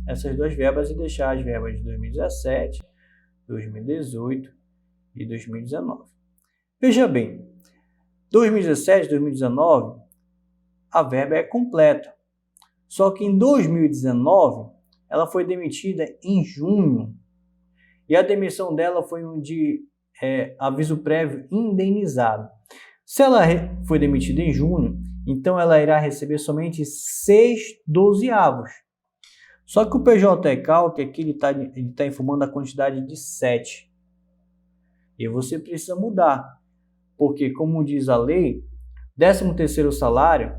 essas duas verbas e deixar as verbas de 2017, 2018 e 2019. Veja bem, 2017 e 2019, a verba é completa. Só que em 2019, ela foi demitida em junho. E a demissão dela foi de aviso prévio indenizado. Se ela foi demitida em junho, então ela irá receber somente 6/12. Só que o PJ-Recalc aqui ele tá informando a quantidade de 7. E você precisa mudar. Porque, como diz a lei, 13º salário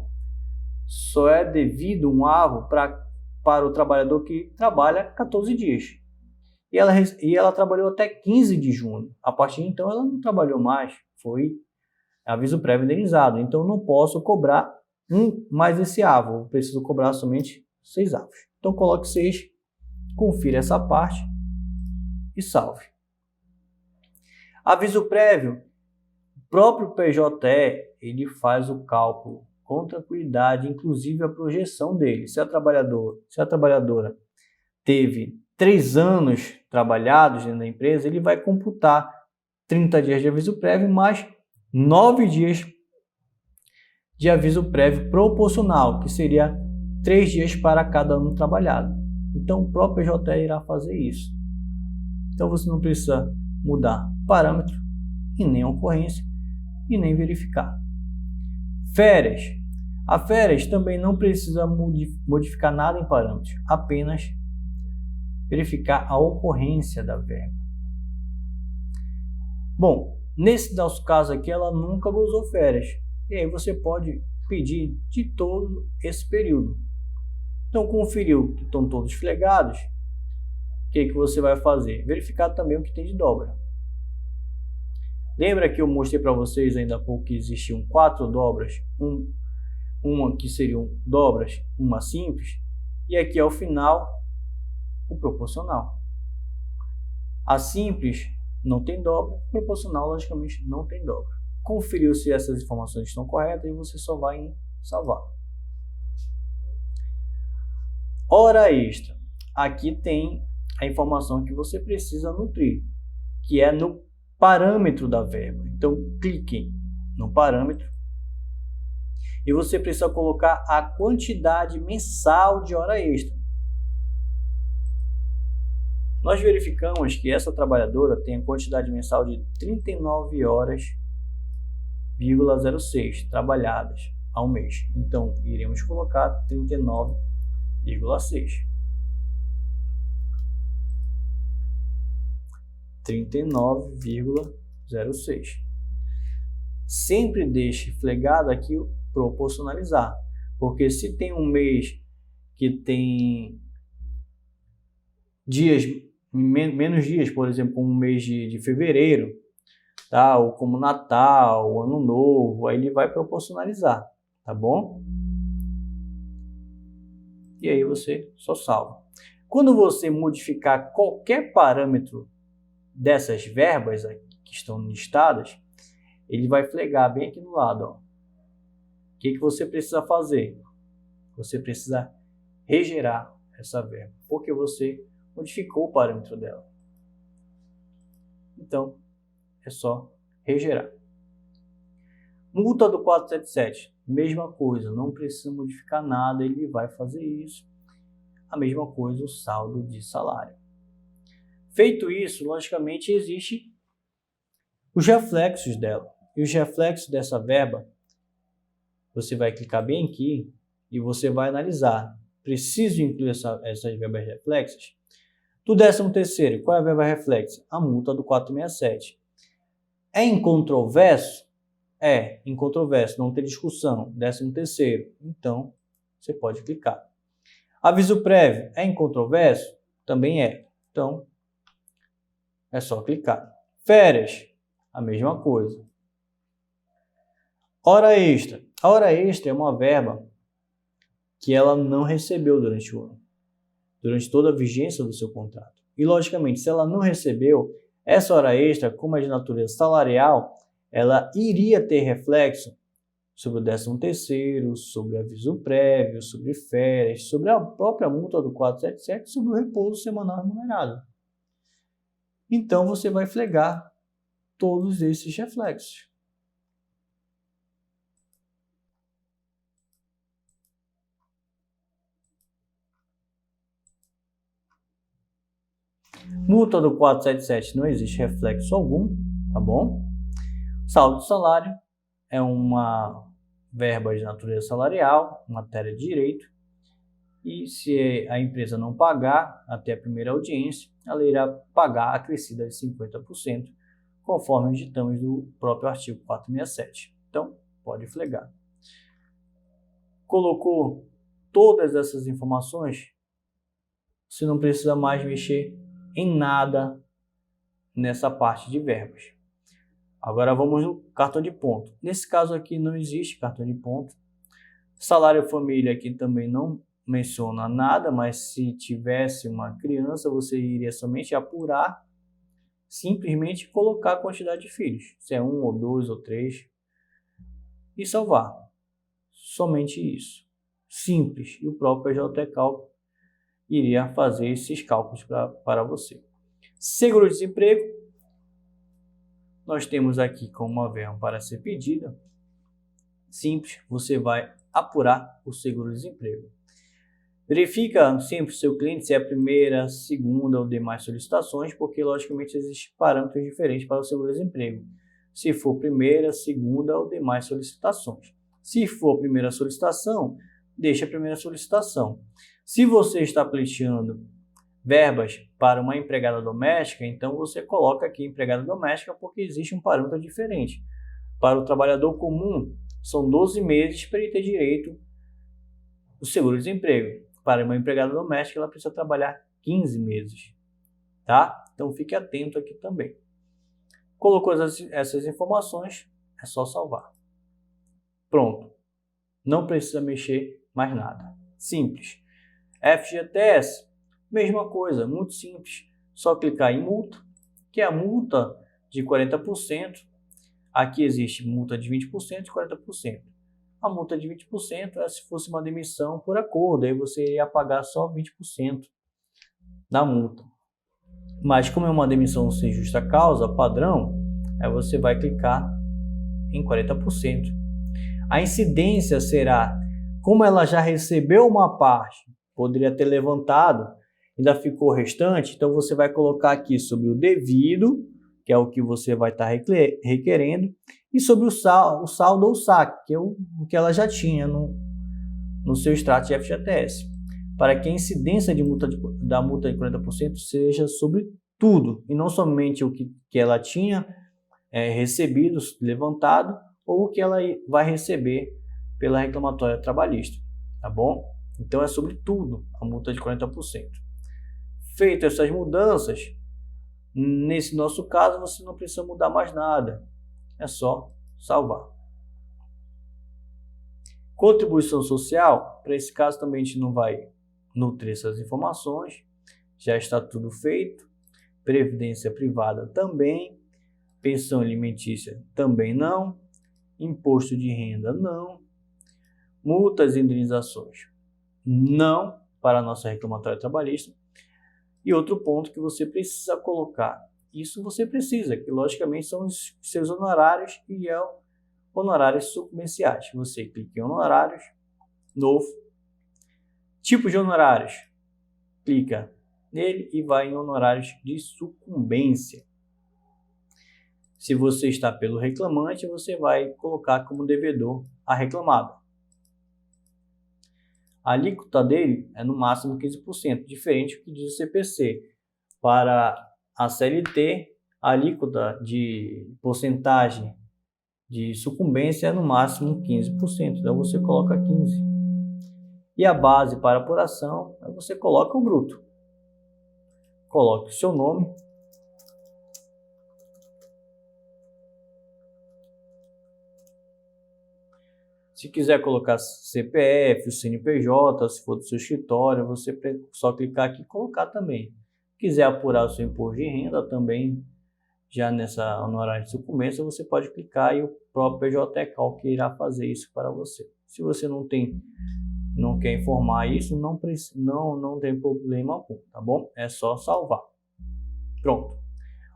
só é devido um avo para o trabalhador que trabalha 14 dias. E ela trabalhou até 15 de junho. A partir de então, ela não trabalhou mais. Foi aviso prévio indenizado. Então, não posso cobrar mais esse avo. Eu preciso cobrar somente 6 avos. Então, coloque 6, confira essa parte e salve. Aviso prévio. O próprio PJE, ele faz o cálculo com tranquilidade, inclusive a projeção dele. Se a trabalhadora teve 3 anos trabalhados dentro da empresa, ele vai computar 30 dias de aviso prévio mais 9 dias de aviso prévio proporcional, que seria 3 dias para cada ano trabalhado. Então, o próprio PJE irá fazer isso. Então, você não precisa mudar parâmetro e nem ocorrência e nem verificar. Férias. A férias também não precisa modificar nada em parâmetros, apenas verificar a ocorrência da verba. Bom, nesse nosso caso aqui, ela nunca gozou férias. E aí você pode pedir de todo esse período. Então, conferiu que estão todos flegados, o que você vai fazer? Verificar também o que tem de dobra. Lembra que eu mostrei para vocês ainda há pouco que existiam 4 dobras? Uma que seriam dobras, uma simples, e aqui ao final o proporcional. A simples não tem dobra, proporcional logicamente não tem dobra. Conferiu se essas informações estão corretas e você só vai em salvar. Hora extra. Aqui tem a informação que você precisa nutrir, que é no parâmetro da verba. Então, clique no parâmetro e você precisa colocar a quantidade mensal de hora extra. Nós verificamos que essa trabalhadora tem a quantidade mensal de 39 horas,06 trabalhadas ao mês. Então, iremos colocar 39,6. 39,06. Sempre deixe flegado aqui o proporcionalizar, porque se tem um mês que tem dias, menos dias, por exemplo, como o mês de fevereiro, tá? Ou como Natal, Ano Novo, aí ele vai proporcionalizar, tá bom? E aí você só salva. Quando você modificar qualquer parâmetro dessas verbas que estão listadas, ele vai flegar bem aqui no lado, ó. O que você precisa fazer? Você precisa regerar essa verba, porque você modificou o parâmetro dela. Então, é só regerar. Multa do 477, mesma coisa, não precisa modificar nada, ele vai fazer isso. A mesma coisa o saldo de salário. Feito isso, logicamente, existem os reflexos dela. E os reflexos dessa verba, você vai clicar bem aqui e você vai analisar. Preciso incluir essas verbas reflexas? Do 13º, qual é a verba reflexa? A multa do 467. É incontroverso? É incontroverso, não tem discussão. 13º, então você pode clicar. Aviso prévio, é incontroverso? Também é. Então, é só clicar. Férias, a mesma coisa. Hora extra. A hora extra é uma verba que ela não recebeu durante o ano, durante toda a vigência do seu contrato. E, logicamente, se ela não recebeu, essa hora extra, como é de natureza salarial, ela iria ter reflexo sobre o 13º, sobre o aviso prévio, sobre férias, sobre a própria multa do 477, sobre o repouso semanal remunerado. Então, você vai flegar todos esses reflexos. Multa do 477 não existe reflexo algum, tá bom? Saldo de salário é uma verba de natureza salarial, matéria de direito, e se a empresa não pagar até a primeira audiência, ela irá pagar a acrescida de 50%, conforme digitamos no próprio artigo 467. Então, pode flegar. Colocou todas essas informações, você não precisa mais mexer em nada nessa parte de verbas. Agora vamos no cartão de ponto. Nesse caso aqui não existe cartão de ponto. Salário família aqui também não menciona nada, mas se tivesse uma criança, você iria somente apurar, simplesmente colocar a quantidade de filhos, se é 1 ou 2 ou 3, e salvar. Somente isso. Simples. E o próprio PJT-Cálculo iria fazer esses cálculos para você. Seguro-desemprego. Nós temos aqui como uma verba para ser pedida. Simples, você vai apurar o seguro-desemprego. Verifica sempre o seu cliente se é a primeira, segunda ou demais solicitações, porque logicamente existem parâmetros diferentes para o seguro-desemprego. Se for primeira, segunda ou demais solicitações. Se for a primeira solicitação, deixa a primeira solicitação. Se você está pleiteando verbas para uma empregada doméstica, então você coloca aqui empregada doméstica, porque existe um parâmetro diferente. Para o trabalhador comum, são 12 meses para ele ter direito ao seguro-desemprego. Para uma empregada doméstica, ela precisa trabalhar 15 meses. Tá? Então fique atento aqui também. Colocou essas informações, é só salvar. Pronto. Não precisa mexer mais nada. Simples. FGTS, mesma coisa, muito simples. Só clicar em multa, que é a multa de 40%. Aqui existe multa de 20% e 40%. A multa de 20% é se fosse uma demissão por acordo, aí você iria pagar só 20% da multa. Mas como é uma demissão sem justa causa, padrão, aí você vai clicar em 40%. A incidência será, como ela já recebeu uma parte, poderia ter levantado, ainda ficou o restante, então você vai colocar aqui sobre o devido, que é o que você vai estar requerendo, e sobre o saldo ou saque, que é o que ela já tinha no seu extrato de FGTS, para que a incidência da multa de 40% seja sobre tudo, e não somente o que ela tinha recebido, levantado, ou o que ela vai receber pela reclamatória trabalhista, tá bom? Então é sobre tudo a multa de 40%. Feitas essas mudanças, nesse nosso caso você não precisa mudar mais nada, é só salvar. Contribuição social, para esse caso também a gente não vai nutrir essas informações, já está tudo feito. Previdência privada também, pensão alimentícia também não, imposto de renda não, multas e indenizações não para a nossa reclamatória trabalhista. E outro ponto que você precisa colocar, isso você precisa, que logicamente são os seus honorários e honorários sucumbenciais. Você clica em honorários, novo, tipo de honorários, clica nele e vai em honorários de sucumbência. Se você está pelo reclamante, você vai colocar como devedor a reclamada. A alíquota dele é no máximo 15%, diferente do que diz o CPC. Para a CLT, a alíquota de porcentagem de sucumbência é no máximo 15%, então você coloca 15%. E a base para apuração, você coloca o bruto. Coloque o seu nome. Se quiser colocar CPF, o CNPJ, se for do seu escritório, você só clicar aqui e colocar também. Se quiser apurar o seu imposto de renda também, já nessa honorário de sucumbência, você pode clicar e o próprio PJT-Cálculo que irá fazer isso para você. Se você não quer informar isso, não tem problema algum, tá bom? É só salvar. Pronto.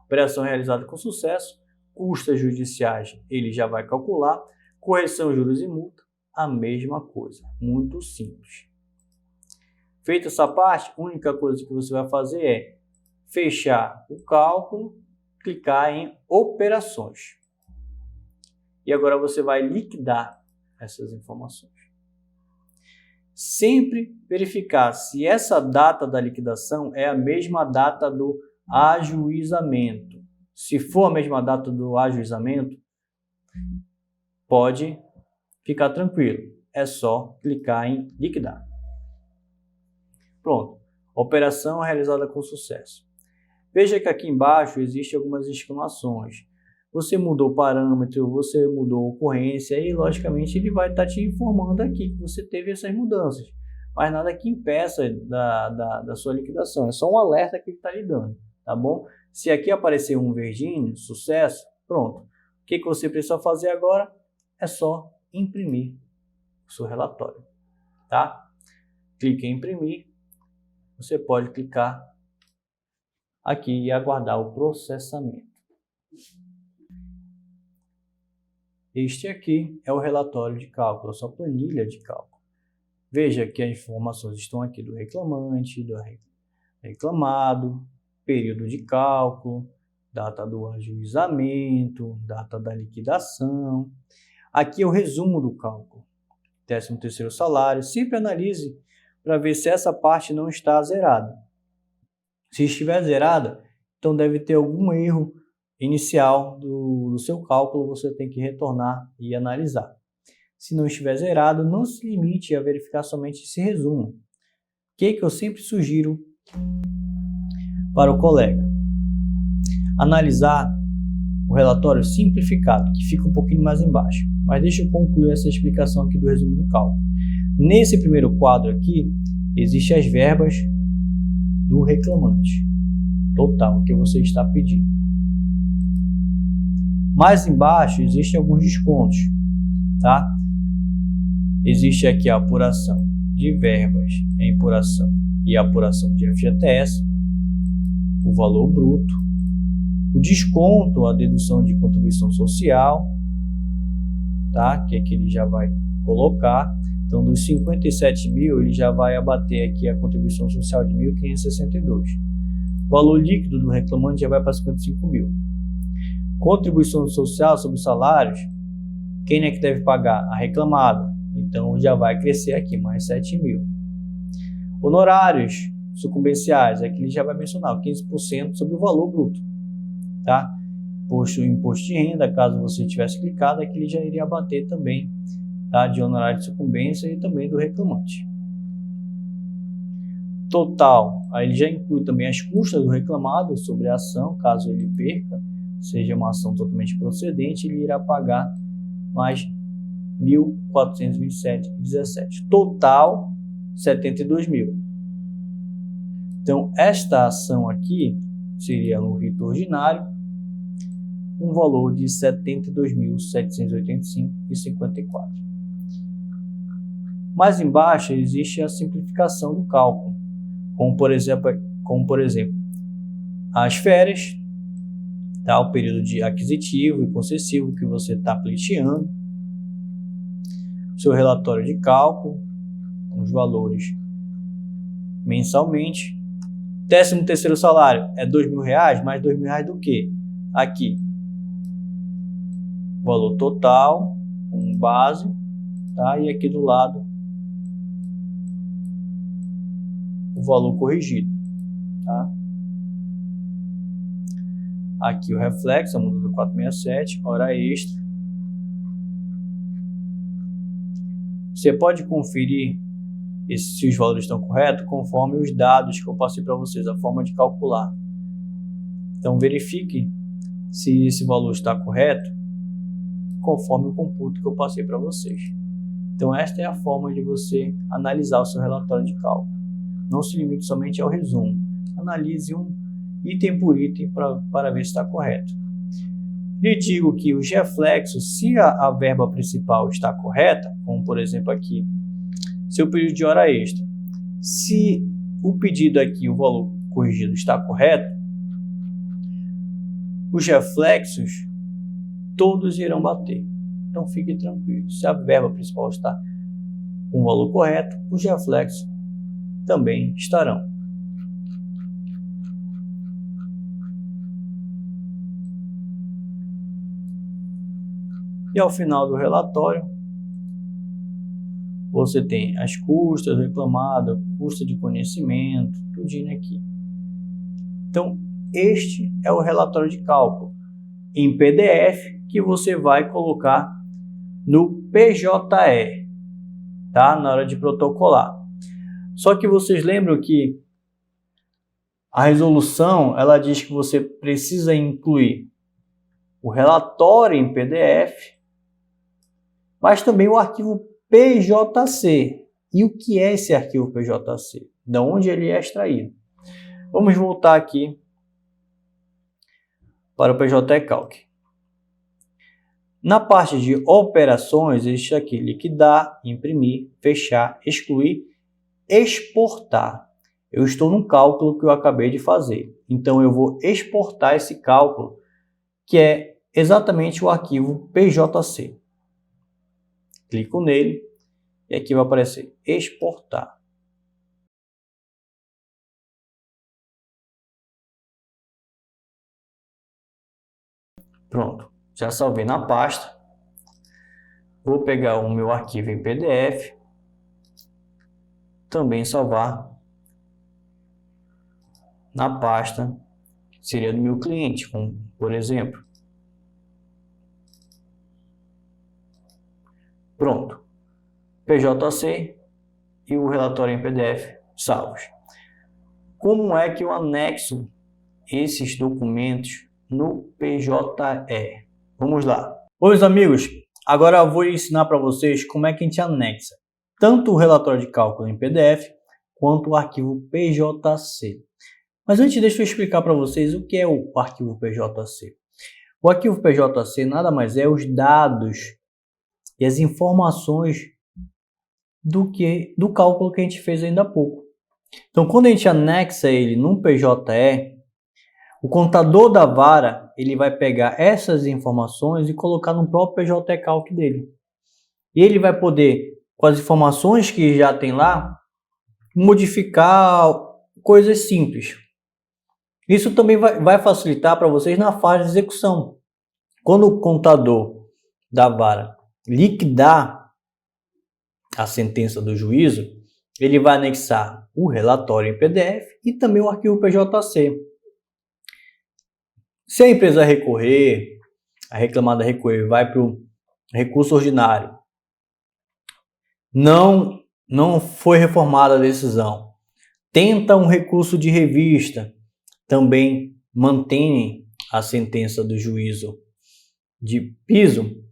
Operação realizada com sucesso. Custas judiciais, ele já vai calcular. Correção, juros e multa, a mesma coisa. Muito simples. Feita essa parte, a única coisa que você vai fazer é fechar o cálculo, clicar em operações. E agora você vai liquidar essas informações. Sempre verificar se essa data da liquidação é a mesma data do ajuizamento. Se for a mesma data do ajuizamento, pode ficar tranquilo. É só clicar em liquidar. Pronto. Operação realizada com sucesso. Veja que aqui embaixo existem algumas exclamações. você mudou o parâmetro, você mudou a ocorrência, e logicamente ele vai estar te informando aqui que você teve essas mudanças. Mas nada que impeça da sua liquidação, é só um alerta que ele está lhe dando, tá bom? Se aqui aparecer um verdinho, sucesso, pronto. O que você precisa fazer agora? É só imprimir o seu relatório, tá? Clique em imprimir, você pode clicar aqui e aguardar o processamento. Este aqui é o relatório de cálculo, a sua planilha de cálculo. Veja que as informações estão aqui do reclamante, do reclamado, período de cálculo, data do ajuizamento, data da liquidação. Aqui é o resumo do cálculo. 13º salário. Sempre analise para ver se essa parte não está zerada. Se estiver zerada, então deve ter algum erro inicial do seu cálculo, você tem que retornar e analisar. Se não estiver zerado, não se limite a verificar somente esse resumo. O que eu sempre sugiro para o colega? Analisar o relatório simplificado, que fica um pouquinho mais embaixo. Mas deixa eu concluir essa explicação aqui do resumo do cálculo. Nesse primeiro quadro aqui, existem as verbas do reclamante, total, que você está pedindo. Mais embaixo existem alguns descontos, tá? Existe aqui a apuração de verbas em apuração e a apuração de FGTS, o valor bruto, o desconto, a dedução de contribuição social, tá? Que aqui ele já vai colocar. Então, dos 57 mil, ele já vai abater aqui a contribuição social de 1.562. O valor líquido do reclamante já vai para 55 mil. Contribuição social sobre salários, quem é que deve pagar? A reclamada. Então, já vai crescer aqui, mais 7 mil. Honorários sucumbenciais, aqui ele já vai mencionar 15% sobre o valor bruto, tá? Imposto de renda, caso você tivesse clicado, aqui ele já iria abater também, tá? De honorário de sucumbência e também do reclamante. Total, aí ele já inclui também as custas do reclamado sobre a ação, caso ele perca, seja uma ação totalmente procedente, ele irá pagar mais 1.427,17. Total, 72 mil. Então, esta ação aqui seria no rito ordinário, um valor de 72.785,54. Mais embaixo existe a simplificação do cálculo, como por exemplo as férias, tá? O período de aquisitivo e concessivo que você está pleiteando, seu relatório de cálculo, os valores mensalmente. 13º salário é R$2.000, mais R$2.000 do que? Aqui, valor total, com base, tá? E aqui do lado, o valor corrigido, tá? Aqui o reflexo, a mudança do 467, hora extra. Você pode conferir se os valores estão corretos conforme os dados que eu passei para vocês, a forma de calcular. Então verifique se esse valor está correto conforme o computo que eu passei para vocês. Então esta é a forma de você analisar o seu relatório de cálculo. Não se limite somente ao resumo. Analise um item por item para ver se está correto. Lhe digo que os reflexos, se a verba principal está correta, como por exemplo aqui, seu período de hora extra, se o pedido aqui, o valor corrigido está correto, os reflexos todos irão bater. Então fique tranquilo. Se a verba principal está com o valor correto, os reflexos também estarão. E ao final do relatório, você tem as custas reclamadas, custa de conhecimento, tudinho aqui. Então, este é o relatório de cálculo em PDF que você vai colocar no PJE, tá? Na hora de protocolar. Só que vocês lembram que a resolução, ela diz que você precisa incluir o relatório em PDF, mas também o arquivo PJC. E o que é esse arquivo PJC? De onde ele é extraído? Vamos voltar aqui para o PJ Calc. Na parte de operações, existe aqui liquidar, imprimir, fechar, excluir, exportar. Eu estou num cálculo que eu acabei de fazer. Então, eu vou exportar esse cálculo, que é exatamente o arquivo PJC. Clico nele e aqui vai aparecer exportar. Pronto, já salvei na pasta. Vou pegar o meu arquivo em PDF, também salvar na pasta, seria do meu cliente, como, por exemplo. Pronto, PJC e o relatório em PDF salvos. Como é que eu anexo esses documentos no PJE? Vamos lá. Oi, amigos, agora eu vou ensinar para vocês como é que a gente anexa tanto o relatório de cálculo em PDF quanto o arquivo PJC. Mas antes, deixa eu explicar para vocês o que é o arquivo PJC. O arquivo PJC nada mais é os dados e as informações do cálculo que a gente fez ainda há pouco. Então, quando a gente anexa ele num PJE, o contador da vara ele vai pegar essas informações e colocar no próprio PJ Calc dele. E ele vai poder, com as informações que já tem lá, modificar coisas simples. Isso também vai facilitar para vocês na fase de execução. Quando o contador da vara liquidar a sentença do juízo, ele vai anexar o relatório em PDF e também o arquivo PJC. Se a empresa recorrer, a reclamada recorrer, vai para o recurso ordinário, não foi reformada a decisão, tenta um recurso de revista, também mantém a sentença do juízo de piso.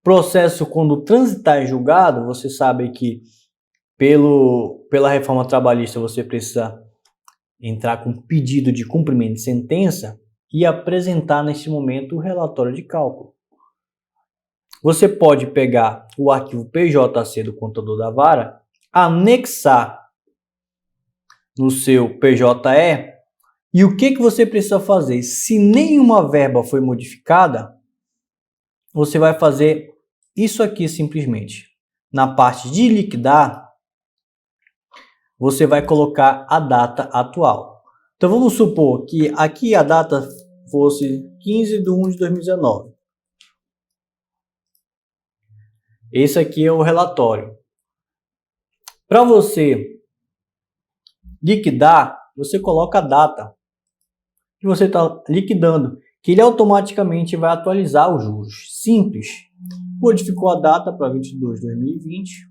Processo, quando transitar em julgado, você sabe que pela reforma trabalhista você precisa entrar com pedido de cumprimento de sentença e apresentar nesse momento o relatório de cálculo. Você pode pegar o arquivo PJC do contador da vara, anexar no seu PJE, e o que você precisa fazer? Se nenhuma verba foi modificada, você vai fazer isso aqui simplesmente. Na parte de liquidar, você vai colocar a data atual. Então vamos supor que aqui a data fosse 15/1/2019. Esse aqui é o relatório. Para você liquidar, você coloca a data que você está liquidando, que ele automaticamente vai atualizar os juros. Simples. Modificou a data para 22/2020,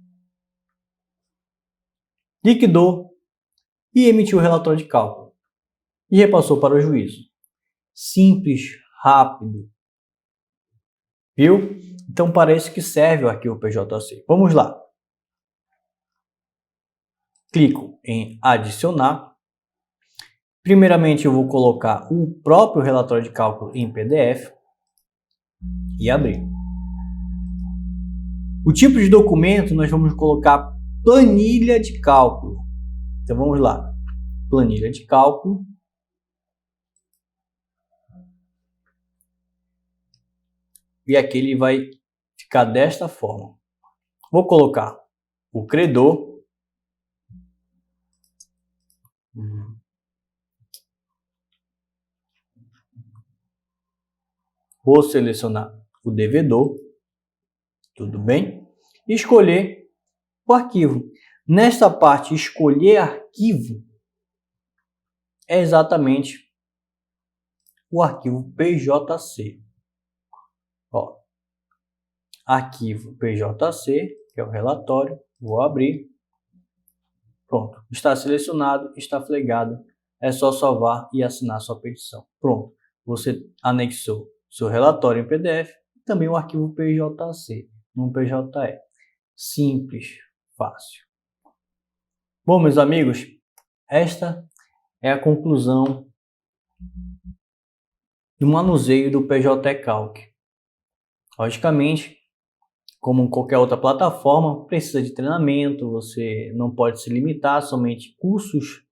liquidou e emitiu o relatório de cálculo e repassou para o juízo. Simples, rápido. Viu? Então parece que serve o arquivo PJC. Vamos lá. Clico em adicionar. Primeiramente eu vou colocar o próprio relatório de cálculo em PDF e abrir. O tipo de documento nós vamos colocar planilha de cálculo. Então vamos lá. Planilha de cálculo. E aqui ele vai ficar desta forma. Vou colocar o credor. Vou selecionar o devedor. Tudo bem? E escolher o arquivo. Nesta parte, escolher arquivo é exatamente o arquivo PJC. Ó, arquivo PJC, que é o relatório. Vou abrir. Pronto. Está selecionado, está flegado. É só salvar e assinar sua petição. Pronto. Você anexou seu relatório em PDF e também o arquivo PJC, num PJE. Simples, fácil. Bom, meus amigos, esta é a conclusão do manuseio do PJ Calc. Logicamente, como qualquer outra plataforma, precisa de treinamento, você não pode se limitar somente a cursos,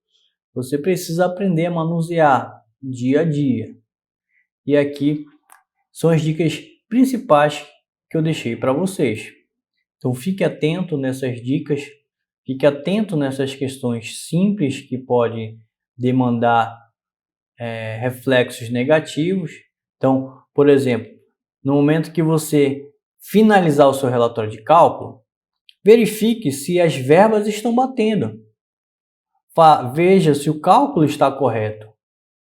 você precisa aprender a manusear dia a dia. E aqui são as dicas principais que eu deixei para vocês. Então fique atento nessas dicas, fique atento nessas questões simples que podem demandar reflexos negativos. Então, por exemplo, no momento que você finalizar o seu relatório de cálculo, verifique se as verbas estão batendo. Veja se o cálculo está correto.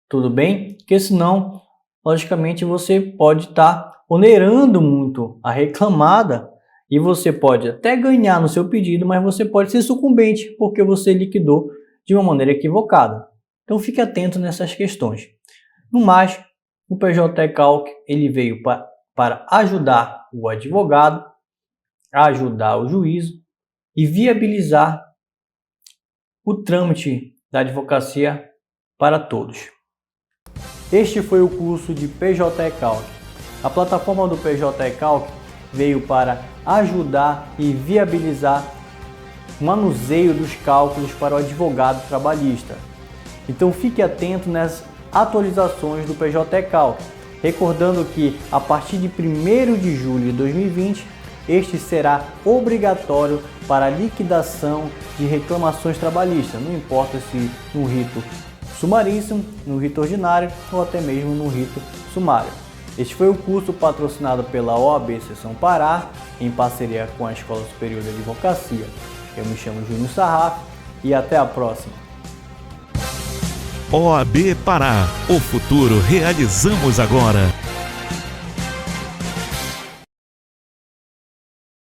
Tudo bem? Porque senão, logicamente, você pode estar onerando muito a reclamada e você pode até ganhar no seu pedido, mas você pode ser sucumbente porque você liquidou de uma maneira equivocada. Então fique atento nessas questões. No mais, o PJ Calc ele veio para ajudar o advogado, ajudar o juízo e viabilizar o trâmite da advocacia para todos. Este foi o curso de PJ Calc. A plataforma do PJ Calc veio para ajudar e viabilizar o manuseio dos cálculos para o advogado trabalhista. Então fique atento nas atualizações do PJ Calc, recordando que a partir de 1º de julho de 2020, este será obrigatório para liquidação de reclamações trabalhistas, não importa se no rito sumaríssimo, no rito ordinário ou até mesmo no rito sumário. Este foi o curso patrocinado pela OAB Seção Pará, em parceria com a Escola Superior de Advocacia. Eu me chamo Júnior Sarraf e até a próxima. OAB Pará, o futuro realizamos agora.